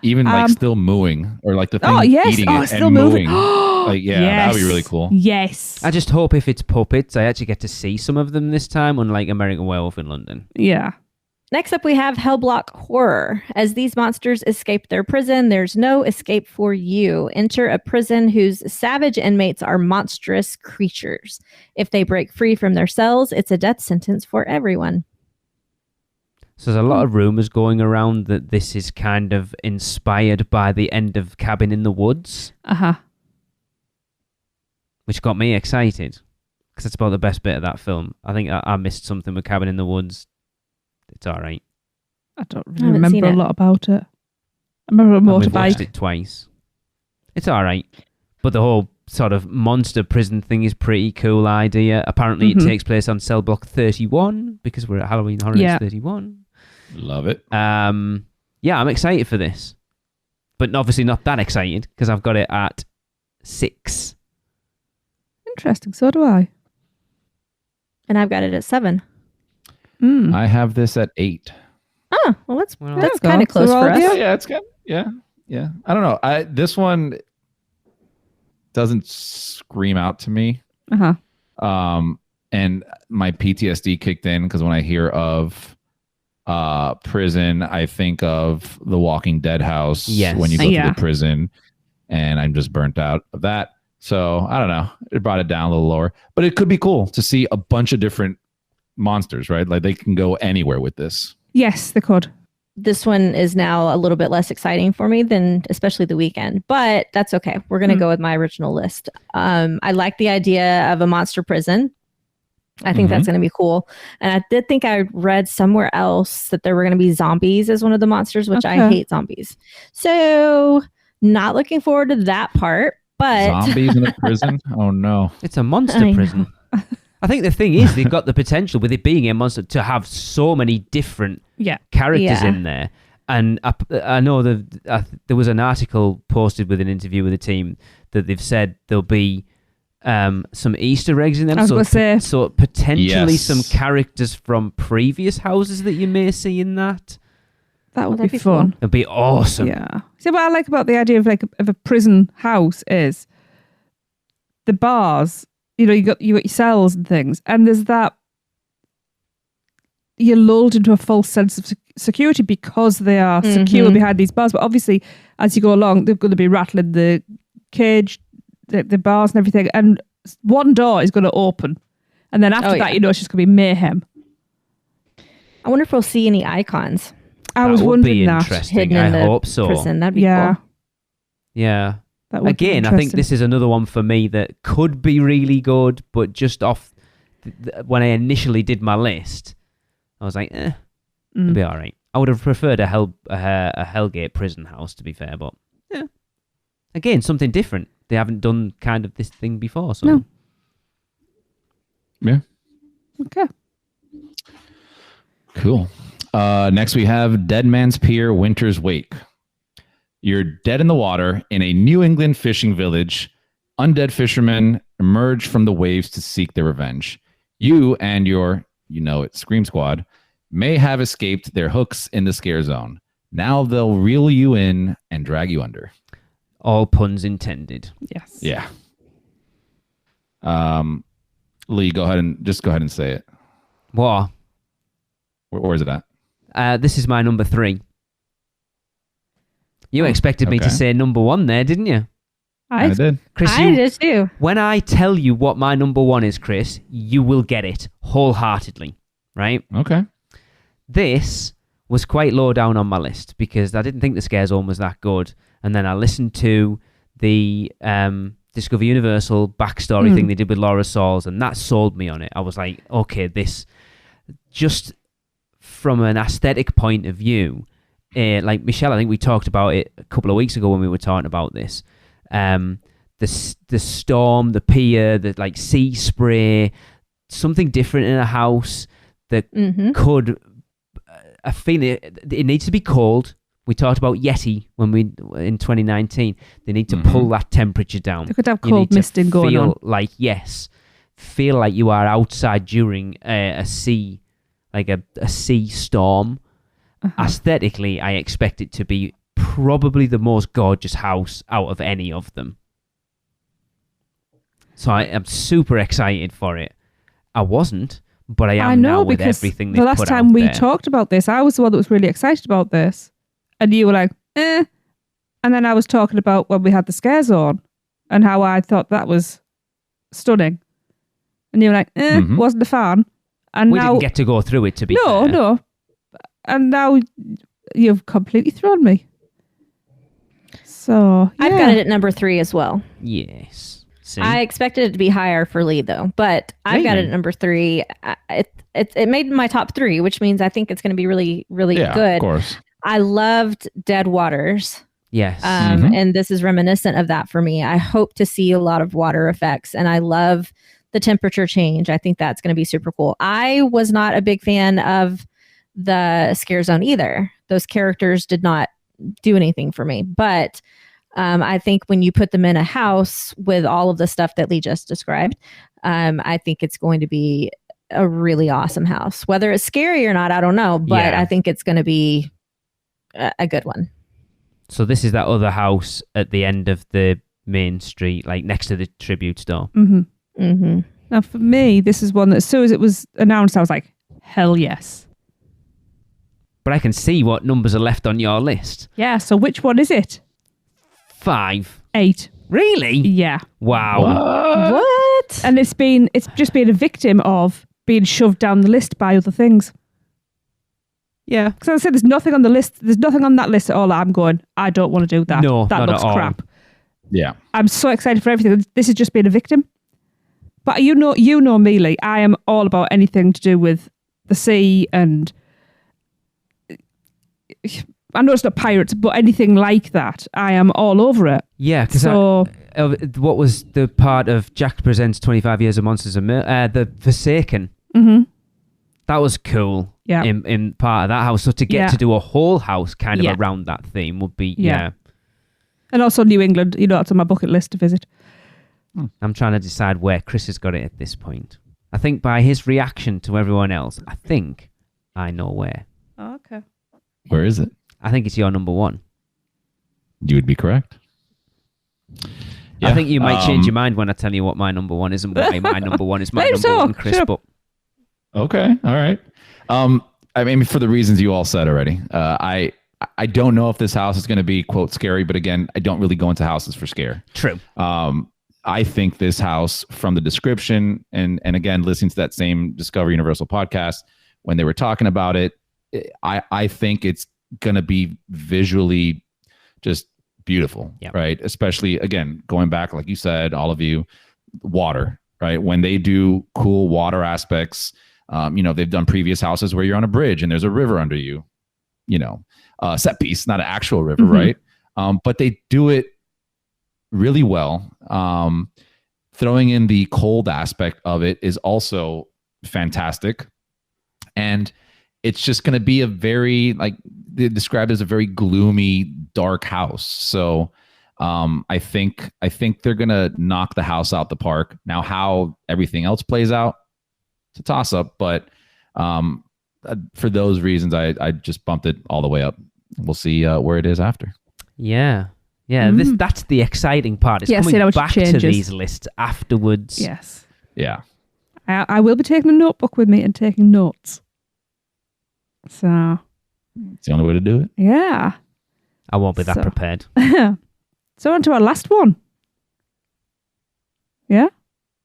Speaker 3: Even like still mooing or like the thing
Speaker 1: Oh, yes.
Speaker 3: eating
Speaker 1: Oh,
Speaker 3: it
Speaker 1: it's still
Speaker 3: and
Speaker 1: moving.
Speaker 3: mooing. Like, yeah, that would be
Speaker 1: Yes.
Speaker 3: really cool.
Speaker 1: Yes.
Speaker 4: I just hope if it's puppets, I actually get to see some of them this time, unlike American Werewolf in London.
Speaker 1: Yeah.
Speaker 2: Next up, we have Hellblock Horror. As these monsters escape their prison, there's no escape for you. Enter a prison whose savage inmates are monstrous creatures. If they break free from their cells, it's a death sentence for everyone.
Speaker 4: So there's a lot of rumors going around that this is kind of inspired by the end of Cabin in the Woods, which got me excited. because it's about the best bit of that film. I think I missed something with Cabin in the Woods. It's all right.
Speaker 1: I don't really remember a lot about it. I remember a motorbike.
Speaker 4: We've watched it twice. It's all right. But the whole sort of monster prison thing is pretty cool idea. Apparently it takes place on cell block 31 because we're at Halloween Horror 31.
Speaker 3: Love it.
Speaker 4: Yeah, I'm excited for this. But obviously not that excited because I've got it at 6.
Speaker 1: Interesting. So do I.
Speaker 2: And I've got it at 7.
Speaker 3: I have this at 8.
Speaker 2: Oh, well, that's
Speaker 1: go.
Speaker 2: kind of close
Speaker 1: So
Speaker 2: for us.
Speaker 3: Yeah, it's good. Yeah. I don't know. This one doesn't scream out to me. And my PTSD kicked in because when I hear of prison, I think of the Walking Dead house.
Speaker 4: Yes.
Speaker 3: When you go to the prison, and I'm just burnt out of that. So I don't know. It brought it down a little lower, but it could be cool to see a bunch of different monsters, right? Like they can go anywhere with this.
Speaker 1: Yes, they could.
Speaker 2: This one is now a little bit less exciting for me than especially The Weekend, but that's okay. We're going to go with my original list. I like the idea of a monster prison. I think that's going to be cool. And I did think I read somewhere else that there were going to be zombies as one of the monsters, which I hate zombies. So not looking forward to that part, but...
Speaker 3: Zombies in a prison? Oh, no.
Speaker 4: It's a monster prison. I think the thing is they've got the potential with it being a monster to have so many different characters in there. And I know there was an article posted with an interview with the team that they've said there'll be some Easter eggs in them.
Speaker 1: I was going to say.
Speaker 4: So potentially some characters from previous houses that you may see in that.
Speaker 1: That would be fun.
Speaker 4: Cool. It'd be awesome.
Speaker 1: Yeah. See, what I like about the idea of of a prison house is the bars. You know, you got your cells and things, and there's that you're lulled into a false sense of security because they are secure behind these bars. But obviously, as you go along, they're going to be rattling the cage, the bars, and everything. And one door is going to open, and then after that, you know, it's just going to be mayhem.
Speaker 2: I wonder if we'll see any icons.
Speaker 1: I was wondering that.
Speaker 4: Interesting. I hope so.
Speaker 2: Prison. That'd be cool.
Speaker 4: Yeah. Again, I think this is another one for me that could be really good, but just off when I initially did my list, I was like, it'll be all right. I would have preferred a Hellgate prison house, to be fair, but again, something different. They haven't done kind of this thing before, so
Speaker 1: no.
Speaker 3: Yeah.
Speaker 1: Okay.
Speaker 3: Cool. Next, we have Dead Man's Pier, Winter's Wake. You're dead in the water in a New England fishing village. Undead fishermen emerge from the waves to seek their revenge. You and your, Scream Squad may have escaped their hooks in the scare zone. Now they'll reel you in and drag you under.
Speaker 4: All puns intended.
Speaker 1: Yes.
Speaker 3: Yeah. Lee, go ahead and say it.
Speaker 4: What?
Speaker 3: Where is it at?
Speaker 4: This is my number 3. You expected me to say number 1 there, didn't you?
Speaker 3: I did.
Speaker 4: Chris,
Speaker 2: I did too.
Speaker 4: When I tell you what my number 1 is, Chris, you will get it wholeheartedly, right?
Speaker 3: Okay.
Speaker 4: This was quite low down on my list because I didn't think the Scare Zone was that good. And then I listened to the Discover Universal backstory thing they did with Laura Sauls, and that sold me on it. I was like, okay, this just from an aesthetic point of view, like Michelle, I think we talked about it a couple of weeks ago when we were talking about this. The storm, the pier, the like sea spray, something different in a house that could. I feel it needs to be cold. We talked about Yeti in 2019. They need to pull that temperature down.
Speaker 1: They could have cold misting going on.
Speaker 4: Feel like you are outside during a sea, like a sea storm. Aesthetically, I expect it to be probably the most gorgeous house out of any of them. So I am super excited for it. I wasn't, but I am now with everything they put out there.
Speaker 1: The last time we talked about this, I was the one that was really excited about this. And you were like, eh. And then I was talking about when we had the Scare Zone and how I thought that was stunning. And you were like, wasn't a fan. And
Speaker 4: we didn't get to go through it, to be fair.
Speaker 1: No. And now you've completely thrown me. So,
Speaker 2: I've got it at number 3 as well.
Speaker 4: Yes. See?
Speaker 2: I expected it to be higher for Lee though, but I got it at number 3. It made my top 3, which means I think it's going to be really, really good.
Speaker 3: Of course.
Speaker 2: I loved Dead Waters.
Speaker 4: Yes.
Speaker 2: And this is reminiscent of that for me. I hope to see a lot of water effects, and I love the temperature change. I think that's going to be super cool. I was not a big fan of the scare zone either. Those characters did not do anything for me, but I think when you put them in a house with all of the stuff that Lee just described, I think it's going to be a really awesome house. Whether it's scary or not, I don't know, but I think it's going to be a good one.
Speaker 4: So this is that other house at the end of the main street, like next to the tribute store.
Speaker 1: Now for me, this is one that as soon as it was announced, I was like, hell yes.
Speaker 4: But I can see what numbers are left on your list.
Speaker 1: Yeah, so which one is it?
Speaker 4: 5.
Speaker 1: 8.
Speaker 4: Really?
Speaker 1: Yeah.
Speaker 4: Wow.
Speaker 2: What?
Speaker 1: And it's just been a victim of being shoved down the list by other things.
Speaker 4: Yeah.
Speaker 1: Because as I said, there's nothing on the list. There's nothing on that list at all that I'm going, I don't want to do that.
Speaker 4: No,
Speaker 1: that
Speaker 4: not
Speaker 1: looks
Speaker 4: at all.
Speaker 1: crap.
Speaker 3: Yeah.
Speaker 1: I'm so excited for everything. This has just been a victim. But you know me, Lee. I am all about anything to do with the sea and I know it's not pirates, but anything like that. I am all over it.
Speaker 4: Yeah, because what was the part of Jack Presents 25 Years of Monsters and the Forsaken?
Speaker 1: Mm-hmm.
Speaker 4: That was cool.
Speaker 1: Yeah.
Speaker 4: In part of that house. So to get to do a whole house kind of around that theme would be
Speaker 1: And also New England. That's on my bucket list to visit.
Speaker 4: I'm trying to decide where Chris has got it at this point. I think by his reaction to everyone else, I think I know where.
Speaker 1: Oh, okay.
Speaker 3: Where is it?
Speaker 4: I think it's your number 1.
Speaker 3: You would be correct. Yeah.
Speaker 4: I think you might change your mind when I tell you what my number 1 is and why my number 1 is my number 1, Chris.
Speaker 1: Sure.
Speaker 4: But
Speaker 3: Okay. All right. I mean, for the reasons you all said already, I don't know if this house is going to be, quote, scary, but again, I don't really go into houses for scare.
Speaker 4: True.
Speaker 3: I think this house, from the description and again, listening to that same Discover Universal podcast, when they were talking about it, I think it's going to be visually just beautiful, right? Especially, again, going back, like you said, all of you, water, right? When they do cool water aspects, they've done previous houses where you're on a bridge and there's a river under you, set piece, not an actual river, right? But they do it really well. Throwing in the cold aspect of it is also fantastic. And it's just going to be a very, like they described as a very gloomy, dark house. So I think they're going to knock the house out the park. Now, how everything else plays out, it's a toss up, but for those reasons, I just bumped it all the way up. We'll see where it is after.
Speaker 4: Yeah. That's the exciting part. It's coming back to these lists afterwards.
Speaker 1: Yes.
Speaker 3: Yeah.
Speaker 1: I will be taking a notebook with me and taking notes. So
Speaker 3: it's the only way to do it.
Speaker 1: Yeah.
Speaker 4: I won't be that prepared.
Speaker 1: So on to our last one. Yeah.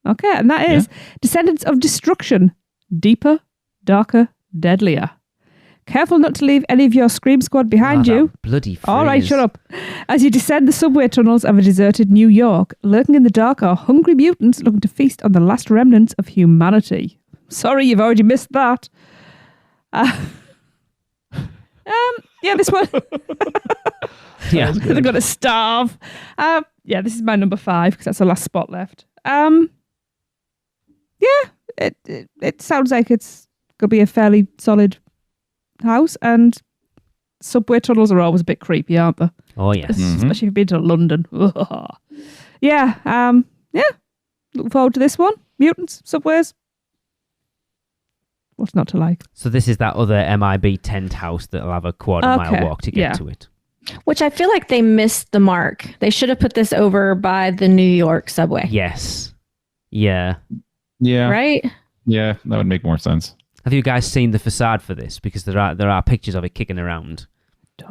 Speaker 1: Okay, and that is Descendants of Destruction. Deeper, darker, deadlier. Careful not to leave any of your Scream Squad behind you.
Speaker 4: Bloody phrase.
Speaker 1: All right, shut up. As you descend the subway tunnels of a deserted New York, lurking in the dark are hungry mutants looking to feast on the last remnants of humanity. Sorry, you've already missed that. This one. They're going to starve. This is my number 5 because that's the last spot left. It sounds like it's going to be a fairly solid house, and subway tunnels are always a bit creepy, aren't they?
Speaker 4: Oh, yes.
Speaker 1: Especially if you've been to London. Looking forward to this one. Mutants, subways. What's not to like?
Speaker 4: So this is that other MIB tent house that'll have a quarter-mile walk to get to it.
Speaker 2: Which I feel like they missed the mark. They should have put this over by the New York subway.
Speaker 4: Yes. Yeah.
Speaker 3: Yeah.
Speaker 2: Right?
Speaker 3: Yeah, that would make more sense.
Speaker 4: Have you guys seen the facade for this? Because there are pictures of it kicking around.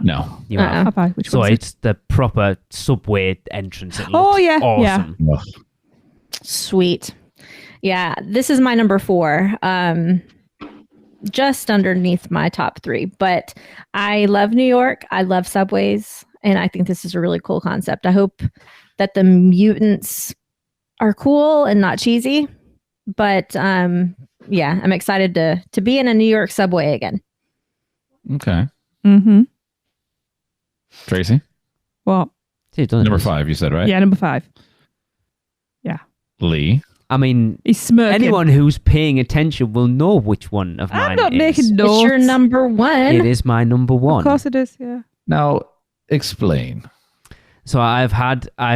Speaker 3: No.
Speaker 4: You have.
Speaker 1: Have I? Which
Speaker 4: so
Speaker 1: one is
Speaker 4: it's the proper subway entrance. It looks awesome.
Speaker 3: Yeah.
Speaker 2: Sweet. Yeah, this is my number 4. Just underneath my top 3. But I love New York. I love subways. And I think this is a really cool concept. I hope that the mutants are cool and not cheesy. But yeah, I'm excited to be in a New York subway again.
Speaker 3: Okay.
Speaker 1: Mm-hmm.
Speaker 3: Tracy?
Speaker 1: What?
Speaker 3: Number 5, you said, right?
Speaker 1: Yeah, number 5. Yeah.
Speaker 3: Lee?
Speaker 4: I mean,
Speaker 1: He's smirking.
Speaker 4: anyone who's paying attention will know which one of mine
Speaker 1: I'm not
Speaker 4: it is.
Speaker 1: making notes.
Speaker 2: It's your number 1.
Speaker 4: It is my number 1.
Speaker 1: Of course it is, yeah.
Speaker 3: Now, explain.
Speaker 4: So I've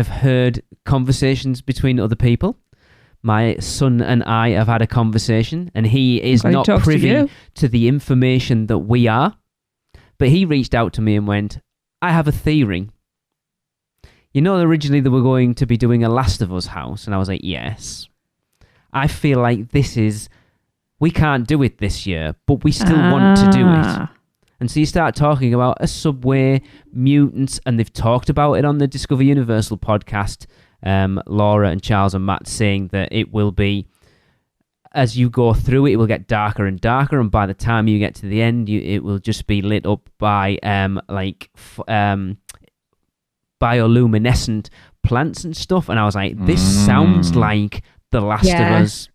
Speaker 4: heard conversations between other people. My son and I have had a conversation, and he is
Speaker 1: Well, he
Speaker 4: not
Speaker 1: talks to
Speaker 4: privy
Speaker 1: you.
Speaker 4: to the information that we are. But he reached out to me and went, I have a theory. You know, originally they were going to be doing a Last of Us house, and I was like, yes. I feel like we can't do it this year, but we still want to do it. And so you start talking about a subway, mutants, and they've talked about it on the Discover Universal podcast. Laura and Charles and Matt saying that it will be, as you go through it, it will get darker and darker, and by the time you get to the end, it will just be lit up by bioluminescent plants and stuff. And I was like, this sounds like The Last of Us.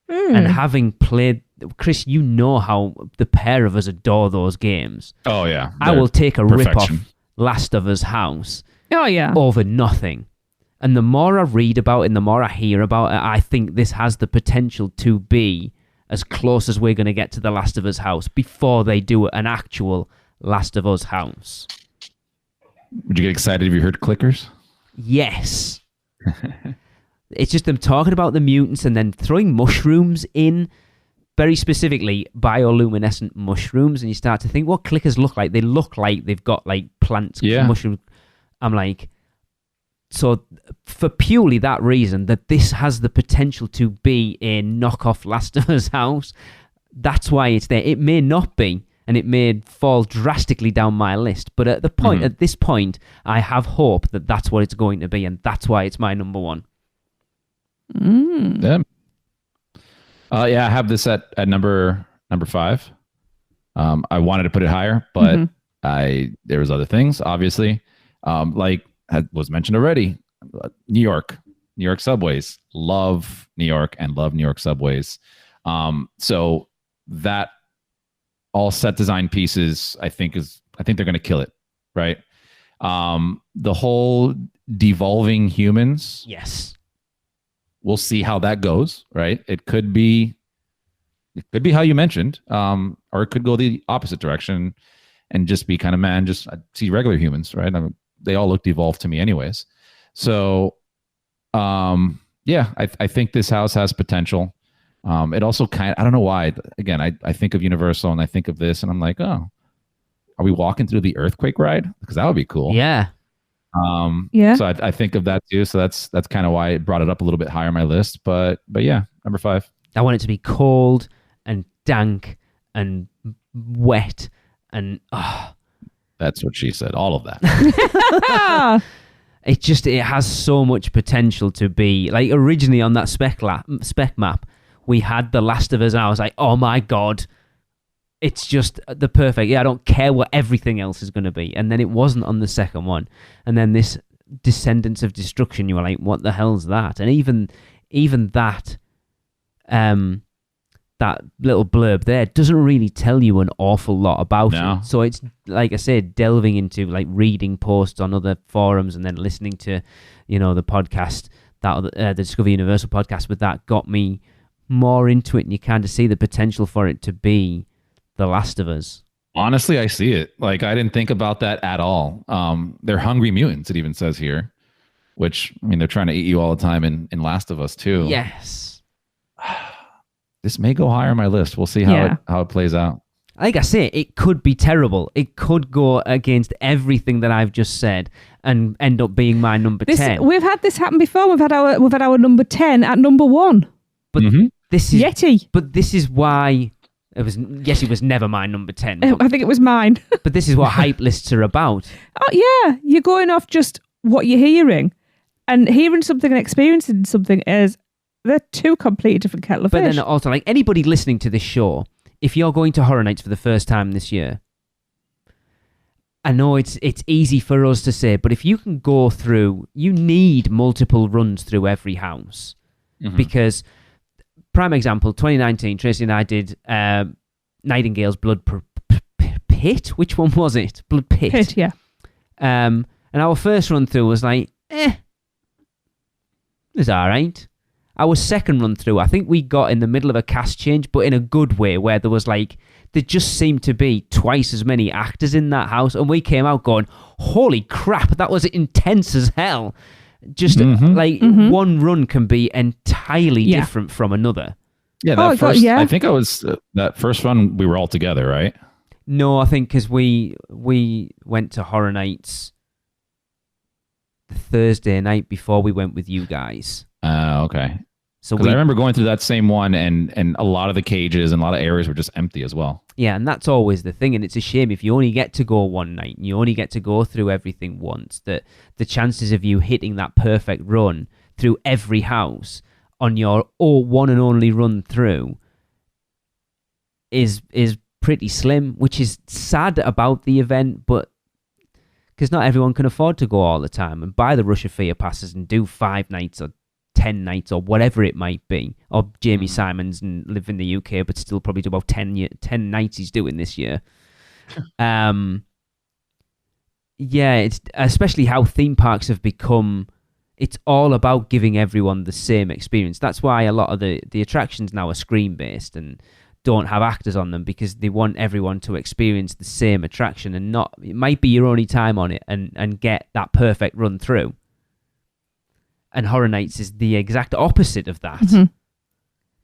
Speaker 4: And having played, Chris, you know how the pair of us adore those games.
Speaker 3: Oh, yeah.
Speaker 4: I will take a
Speaker 3: perfection.
Speaker 4: rip-off Last of Us house
Speaker 1: Oh, yeah.
Speaker 4: over nothing. And the more I read about it and the more I hear about it, I think this has the potential to be as close as we're going to get to The Last of Us house before they do an actual Last of Us house.
Speaker 3: Would you get excited if you heard clickers?
Speaker 4: Yes. It's just them talking about the mutants and then throwing mushrooms in, very specifically bioluminescent mushrooms, and you start to think what clickers look like. They look like they've got like plants, mushrooms. I'm like, so for purely that reason, that this has the potential to be a knockoff Last of Us house, that's why it's there. It may not be, and it may fall drastically down my list, but at this point, I have hope that that's what it's going to be, and that's why it's my number 1.
Speaker 3: Yeah. I have this at number 5. I wanted to put it higher, but there was other things, obviously. Like was mentioned already, New York subways. Love New York and love New York subways. So that all set design pieces, I think they're going to kill it, right? The whole devolving humans.
Speaker 4: Yes.
Speaker 3: We'll see how that goes, right? It could be how you mentioned, or it could go the opposite direction and just be kind of just see regular humans, right? I mean, they all look devolved to me anyways. So, I think this house has potential. It also I don't know why, again, I think of Universal and I think of this and I'm like, oh, are we walking through the earthquake ride? Because that would be cool.
Speaker 4: Yeah.
Speaker 3: So I think of that too. So that's kind of why it brought it up a little bit higher on my list. But yeah, number 5.
Speaker 4: I want it to be cold and dank and wet and
Speaker 3: that's what she said. All of that.
Speaker 4: It has so much potential to be like originally on that spec map. We had The Last of Us, and I was like, oh my god, it's just the perfect. Yeah, I don't care what everything else is going to be. And then it wasn't on the second one. And then this Descendants of Destruction, you were like, what the hell's that? And even that that little blurb there doesn't really tell you an awful lot about it. So it's, like I said, delving into like reading posts on other forums and then listening to, the podcast, the Discover Universal podcast with that got me more into it, and you kind of see the potential for it to be The Last of Us.
Speaker 3: Honestly, I see it. Like, I didn't think about that at all. They're hungry mutants, it even says here, which, I mean, they're trying to eat you all the time in Last of Us too.
Speaker 4: Yes.
Speaker 3: This may go higher on my list. We'll see how it plays out.
Speaker 4: Like I say, it could be terrible. It could go against everything that I've just said and end up being my number 10.
Speaker 1: We've had this happen before. We've had our number 10 at number 1.
Speaker 4: But this is
Speaker 1: Yeti.
Speaker 4: But this is why Yeti was never my number 10.
Speaker 1: I think it was mine.
Speaker 4: But this is what hype lists are about.
Speaker 1: Oh yeah, you're going off just what you're hearing, and hearing something and experiencing something they're two completely different kettle of fish.
Speaker 4: But then also, like anybody listening to this show, if you're going to Horror Nights for the first time this year, I know it's easy for us to say, but if you can go through, you need multiple runs through every house. Because, prime example, 2019, Tracy and I did Nightingale's Blood Pit. Which one was it? Blood Pit.
Speaker 1: Pit, yeah.
Speaker 4: And our first run through was like, it was all right. Our second run through, I think we got in the middle of a cast change, but in a good way, where there was like, there just seemed to be twice as many actors in that house. And we came out going, holy crap, that was intense as hell. Just one run can be entirely different from another.
Speaker 3: Yeah, I think I was, that first run, we were all together, right?
Speaker 4: No, I think because we went to Horror Nights the Thursday night before we went with you guys.
Speaker 3: Okay. So I remember going through that same one, and a lot of the cages and a lot of areas were just empty as well.
Speaker 4: Yeah, and that's always the thing, and it's a shame if you only get to go one night and you only get to go through everything once, that the chances of you hitting that perfect run through every house on your one and only run through is pretty slim, which is sad about the event, but because not everyone can afford to go all the time and buy the Rush of Fear passes and do 5 nights or 10 nights or whatever it might be, or Jamie Simons and live in the UK but still probably do about 10 nights he's doing this year. It's especially how theme parks have become, it's all about giving everyone the same experience. That's why a lot of the attractions now are screen based and don't have actors on them, because they want everyone to experience the same attraction and not, it might be your only time on it and get that perfect run through. And Horror Nights is the exact opposite of that. Mm-hmm.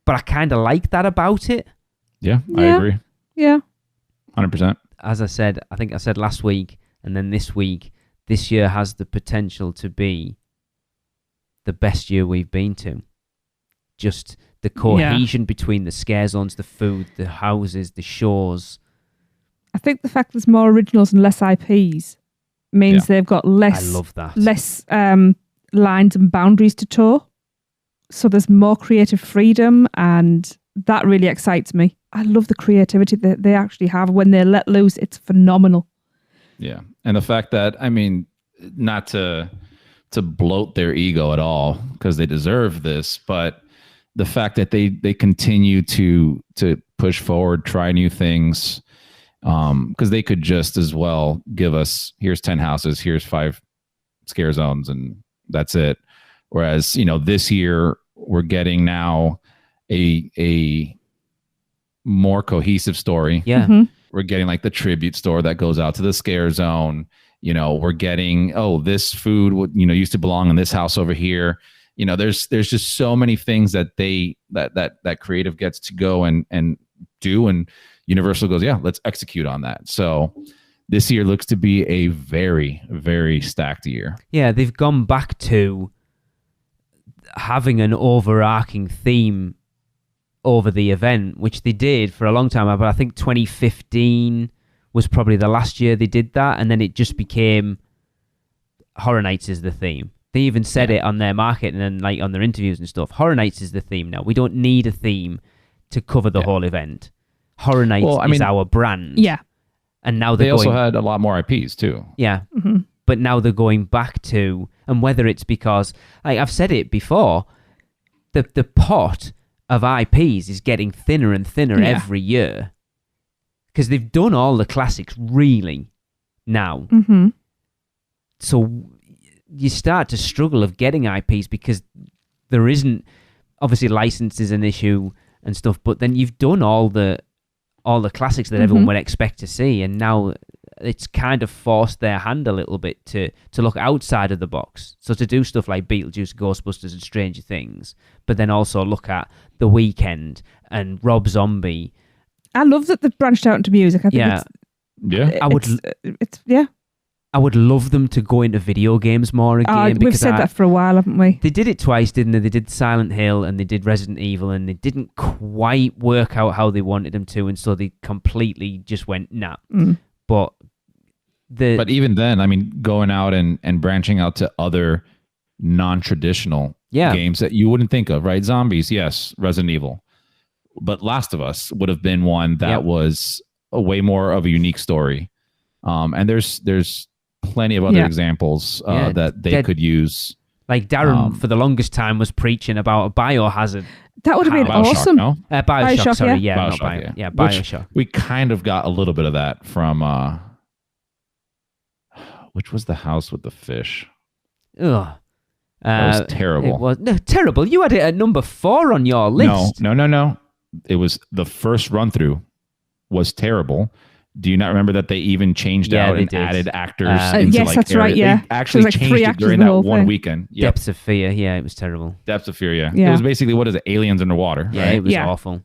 Speaker 4: But I kind of like that about it.
Speaker 3: Yeah, I agree.
Speaker 1: Yeah.
Speaker 3: 100%.
Speaker 4: As I said, I think I said last week, and then this week, this year has the potential to be the best year we've been to. Just the cohesion between the scare zones, the food, the houses, the shows.
Speaker 1: I think the fact there's more originals and less IPs means they've got less.
Speaker 4: I love that.
Speaker 1: Less lines and boundaries to toe. So there's more creative freedom, and that really excites me. I love the creativity that they actually have when they're let loose. It's phenomenal.
Speaker 3: Yeah. And the fact that, I mean, not to bloat their ego at all, because they deserve this, but the fact that they continue to push forward, try new things, because they could just as well give us, here's 10 houses, here's 5 scare zones, and that's it. Whereas, this year we're getting now a more cohesive story.
Speaker 4: Yeah.
Speaker 1: Mm-hmm.
Speaker 3: We're getting like the tribute store that goes out to the scare zone. We're getting, this food would, used to belong in this house over here. There's just so many things that that creative gets to go and do, and Universal goes, yeah, let's execute on that. So this year looks to be a very, very stacked year.
Speaker 4: Yeah, they've gone back to having an overarching theme over the event, which they did for a long time. But I think 2015 was probably the last year they did that, and then it just became Horror Nights is the theme. They even said it on their marketing and like on their interviews and stuff. Horror Nights is the theme now. We don't need a theme to cover the whole event. Horror Nights is our brand.
Speaker 1: Yeah.
Speaker 4: And now
Speaker 3: they also had a lot more IPs too.
Speaker 4: Yeah.
Speaker 1: Mm-hmm.
Speaker 4: But now they're going back to, and whether it's because, like I've said it before, the pot of IPs is getting thinner and thinner every year. Because they've done all the classics really now.
Speaker 1: Mm-hmm.
Speaker 4: So you start to struggle of getting IPs because there isn't, obviously license is an issue and stuff, but then you've done all the classics that everyone would expect to see, and now it's kind of forced their hand a little bit to look outside of the box. So to do stuff like Beetlejuice, Ghostbusters and Stranger Things, but then also look at The Weeknd and Rob Zombie.
Speaker 1: I love that they've branched out into music. I think
Speaker 4: I would love them to go into video games more again.
Speaker 1: We've said that for a while, haven't we?
Speaker 4: They did it twice, didn't they? They did Silent Hill and they did Resident Evil, and they didn't quite work out how they wanted them to, and so they completely just went, nah.
Speaker 1: Mm.
Speaker 4: But
Speaker 3: even then, I mean, going out and branching out to other non-traditional games that you wouldn't think of, right? Zombies, yes. Resident Evil. But Last of Us would have been one that was a way more of a unique story. And there's plenty of other examples that they could use.
Speaker 4: Like Darren, for the longest time, was preaching about a biohazard.
Speaker 1: That would have been
Speaker 3: Bioshock,
Speaker 1: awesome.
Speaker 3: no?
Speaker 4: Bioshock, sorry, not
Speaker 3: Bioshock,
Speaker 4: Bio.
Speaker 3: yeah.
Speaker 4: Bioshock.
Speaker 3: We kind of got a little bit of that from which was the house with the fish?
Speaker 4: Ugh.
Speaker 3: That was terrible.
Speaker 4: It was terrible. You had it at number 4 on your list.
Speaker 3: No. It was the first run through was terrible. Do you not remember that they even changed out and added actors?
Speaker 1: Yes, that's right. Yeah,
Speaker 3: they actually
Speaker 1: like
Speaker 3: changed it during that one weekend. Yep.
Speaker 4: Depths of Fear. Yeah, it was terrible.
Speaker 3: Depths of Fear. Yeah. It was basically what is it? Aliens underwater.
Speaker 4: Yeah,
Speaker 3: right?
Speaker 4: it was awful.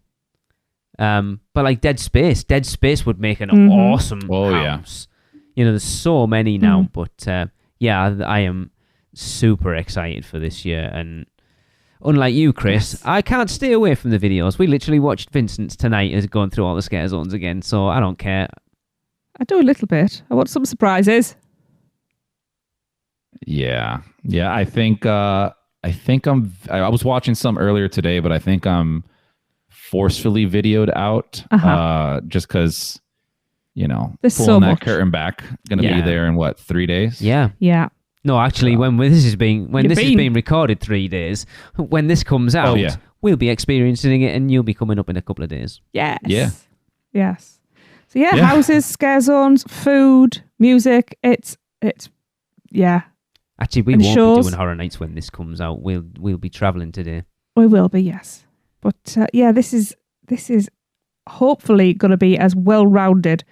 Speaker 4: But like Dead Space would make an awesome house. You know, there's so many now, but I am super excited for this year. And unlike you, Chris, I can't stay away from the videos. We literally watched Vincent's tonight as going through all the scare zones again, so I don't care.
Speaker 1: I do a little bit. I want some surprises.
Speaker 3: Yeah. I think I was watching some earlier today, but I think I'm forcefully videoed out just because, you know,
Speaker 1: there's
Speaker 3: pulling
Speaker 1: so
Speaker 3: that
Speaker 1: much.
Speaker 3: curtain back. Going to be there in 3 days?
Speaker 4: Yeah. No, actually, when this is being recorded 3 days, when this comes out, we'll be experiencing it, and you'll be coming up in a couple of days.
Speaker 1: Yes.
Speaker 3: Yeah.
Speaker 1: Yes. So houses, scare zones, food, music. It's
Speaker 4: Actually, we
Speaker 1: and
Speaker 4: won't
Speaker 1: shows.
Speaker 4: be doing horror nights when this comes out. We'll be traveling today.
Speaker 1: We will be, yes. But this is hopefully going to be as well rounded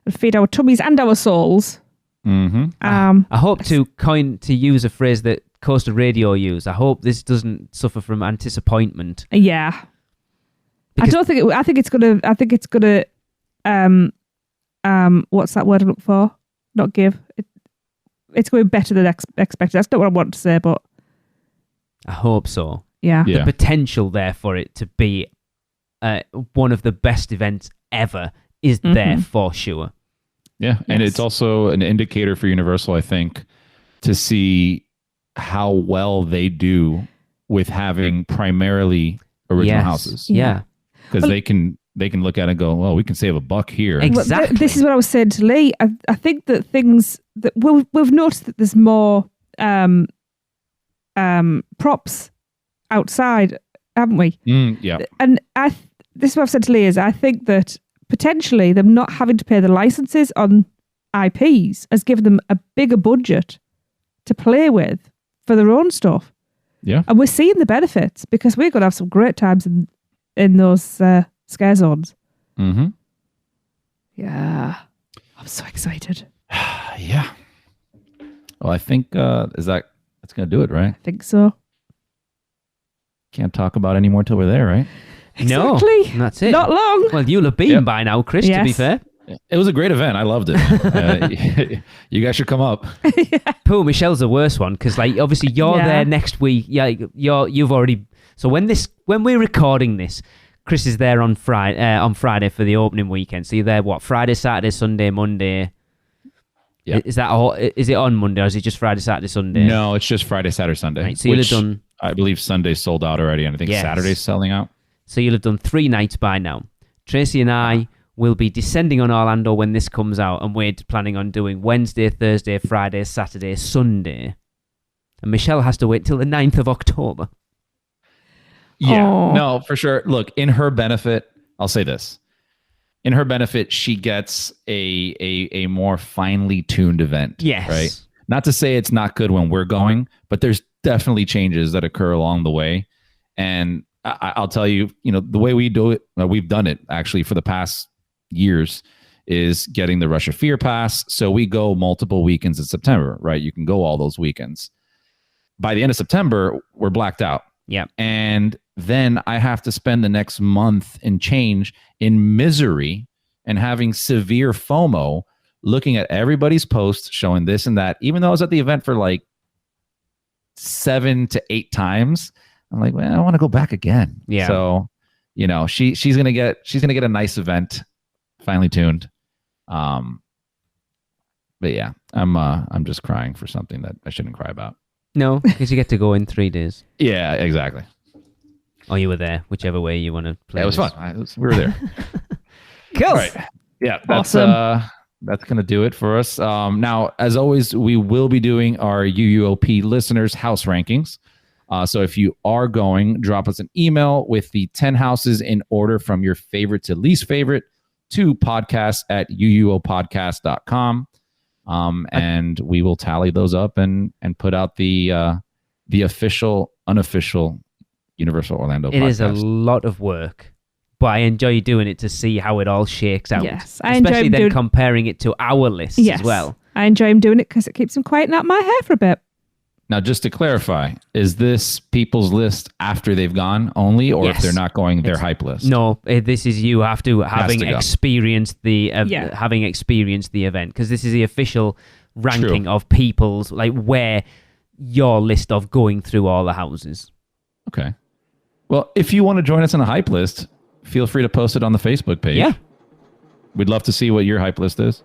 Speaker 1: and feed our tummies and our souls.
Speaker 3: Mm-hmm.
Speaker 4: I hope to use a phrase that Coastal Radio use. I hope this doesn't suffer from antisappointment.
Speaker 1: Yeah. I think it's gonna what's that word I look for? Not give. It's going better than expected. That's not what I want to say, but
Speaker 4: I hope so.
Speaker 1: Yeah.
Speaker 4: The potential there for it to be one of the best events ever is there for sure.
Speaker 3: Yeah, and it's also an indicator for Universal, I think, to see how well they do with having primarily original houses.
Speaker 4: Yeah.
Speaker 3: Because they can look at it and go, well, we can save $1 here.
Speaker 4: Exactly.
Speaker 1: This is what I was saying to Lee. I think that things that we've noticed that there's more props outside, haven't we?
Speaker 3: Yeah.
Speaker 1: And this is what I've said to Lee is I think that potentially them not having to pay the licenses on IPs has given them a bigger budget to play with for their own stuff.
Speaker 3: Yeah.
Speaker 1: And we're seeing the benefits because we're going to have some great times in those scare zones.
Speaker 3: Mm-hmm.
Speaker 1: Yeah. I'm so excited.
Speaker 3: Yeah. Well, I think that's going to do it, right?
Speaker 1: I think so.
Speaker 3: Can't talk about it anymore till we're there, right?
Speaker 1: Exactly.
Speaker 4: No, that's it.
Speaker 1: Not long.
Speaker 4: Well, you'll have been by now, Chris, to be fair.
Speaker 3: It was a great event. I loved it. You guys should come up.
Speaker 4: Poor Michelle's the worst one because, like, obviously you're there next week. Yeah, you've already. So when we're recording this, Chris is there on Friday for the opening weekend. So you're there Friday, Saturday, Sunday, Monday. Yeah. Is that all? Is it on Monday or is it just Friday, Saturday, Sunday?
Speaker 3: No, it's just Friday, Saturday, Sunday.
Speaker 4: Right, so you'll have done.
Speaker 3: I believe Sunday's sold out already, and I think Saturday's selling out.
Speaker 4: So you'll have done 3 nights by now. Tracy and I will be descending on Orlando when this comes out, and we're planning on doing Wednesday, Thursday, Friday, Saturday, Sunday. And Michelle has to wait till the 9th of October.
Speaker 3: Yeah, no, for sure. Look, in her benefit, I'll say this. In her benefit, she gets a more finely tuned event.
Speaker 4: Yes.
Speaker 3: Right? Not to say it's not good when we're going, but there's definitely changes that occur along the way. And I'll tell you, the way we do it, we've done it actually for the past years, is getting the Rush of Fear pass. So we go multiple weekends in September, right? You can go all those weekends. By the end of September, we're blacked out.
Speaker 4: Yeah.
Speaker 3: And then I have to spend the next month and change in misery and having severe FOMO, looking at everybody's posts showing this and that. Even though I was at the event for like 7 to 8 times, I'm like, well, I want to go back again.
Speaker 4: Yeah.
Speaker 3: So, she's gonna get a nice event, finely tuned. But yeah, I'm just crying for something that I shouldn't cry about.
Speaker 4: No, because you get to go in 3 days.
Speaker 3: Yeah, exactly.
Speaker 4: Or you were there, whichever way you want to play.
Speaker 3: Yeah, it was fun. We were there.
Speaker 4: Cool.
Speaker 3: All right. Yeah, that's
Speaker 1: awesome.
Speaker 3: that's going to do it for us. Now, as always, we will be doing our UUOP listeners house rankings. So if you are going, drop us an email with the 10 houses in order from your favorite to least favorite to podcast@uuopodcast.com. And we will tally those up and put out the official, unofficial Universal Orlando Podcast.
Speaker 4: It is a lot of work, but I enjoy doing it to see how it all shakes out.
Speaker 1: Yes, I enjoy
Speaker 4: especially then
Speaker 1: doing...
Speaker 4: comparing it to our lists as well.
Speaker 1: I enjoy him doing it because it keeps him quiet and out my hair for a bit.
Speaker 3: Now, just to clarify, is this people's list after they've gone only, or if they're not going, their hype list?
Speaker 4: No, this is you having experienced the event, because this is the official ranking of people's, like, where your list of going through all the houses.
Speaker 3: Okay. Well, if you want to join us on a hype list, feel free to post it on the Facebook page.
Speaker 4: Yeah.
Speaker 3: We'd love to see what your hype list is.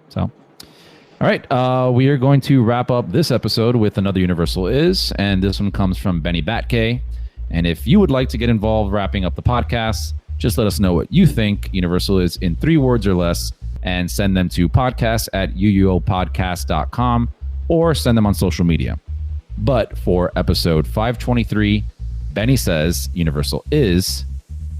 Speaker 3: So, all right. We are going to wrap up this episode with another Universal Is, and this one comes from Benny Batke. And if you would like to get involved wrapping up the podcast, just let us know what you think Universal is in 3 words or less, and send them to podcast@uuopodcast.com or send them on social media. But for episode 523, Benny says Universal is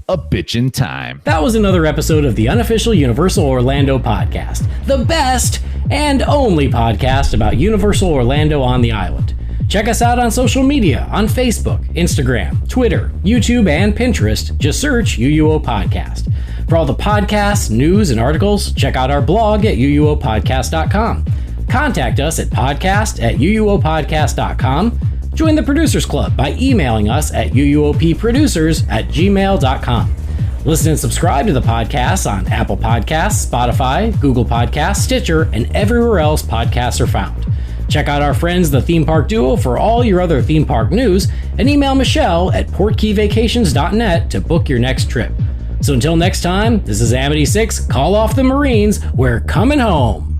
Speaker 3: a bitchin' time.
Speaker 5: That was another episode of the Unofficial Universal Orlando Podcast, the best and only podcast about Universal Orlando on the island. Check us out on social media on Facebook, Instagram, Twitter, YouTube, and Pinterest. Just search UUO Podcast. For all the podcasts, news, and articles, check out our blog at uuopodcast.com. Contact us at podcast@uuopodcast.com. Join the Producers Club by emailing us at uuopproducers@gmail.com. Listen and subscribe to the podcast on Apple Podcasts, Spotify, Google Podcasts, Stitcher, and everywhere else podcasts are found. Check out our friends, the Theme Park Duo, for all your other theme park news, and email Michelle at portkeyvacations.net to book your next trip. So until next time, this is Amity 6, Call Off the Marines, we're coming home.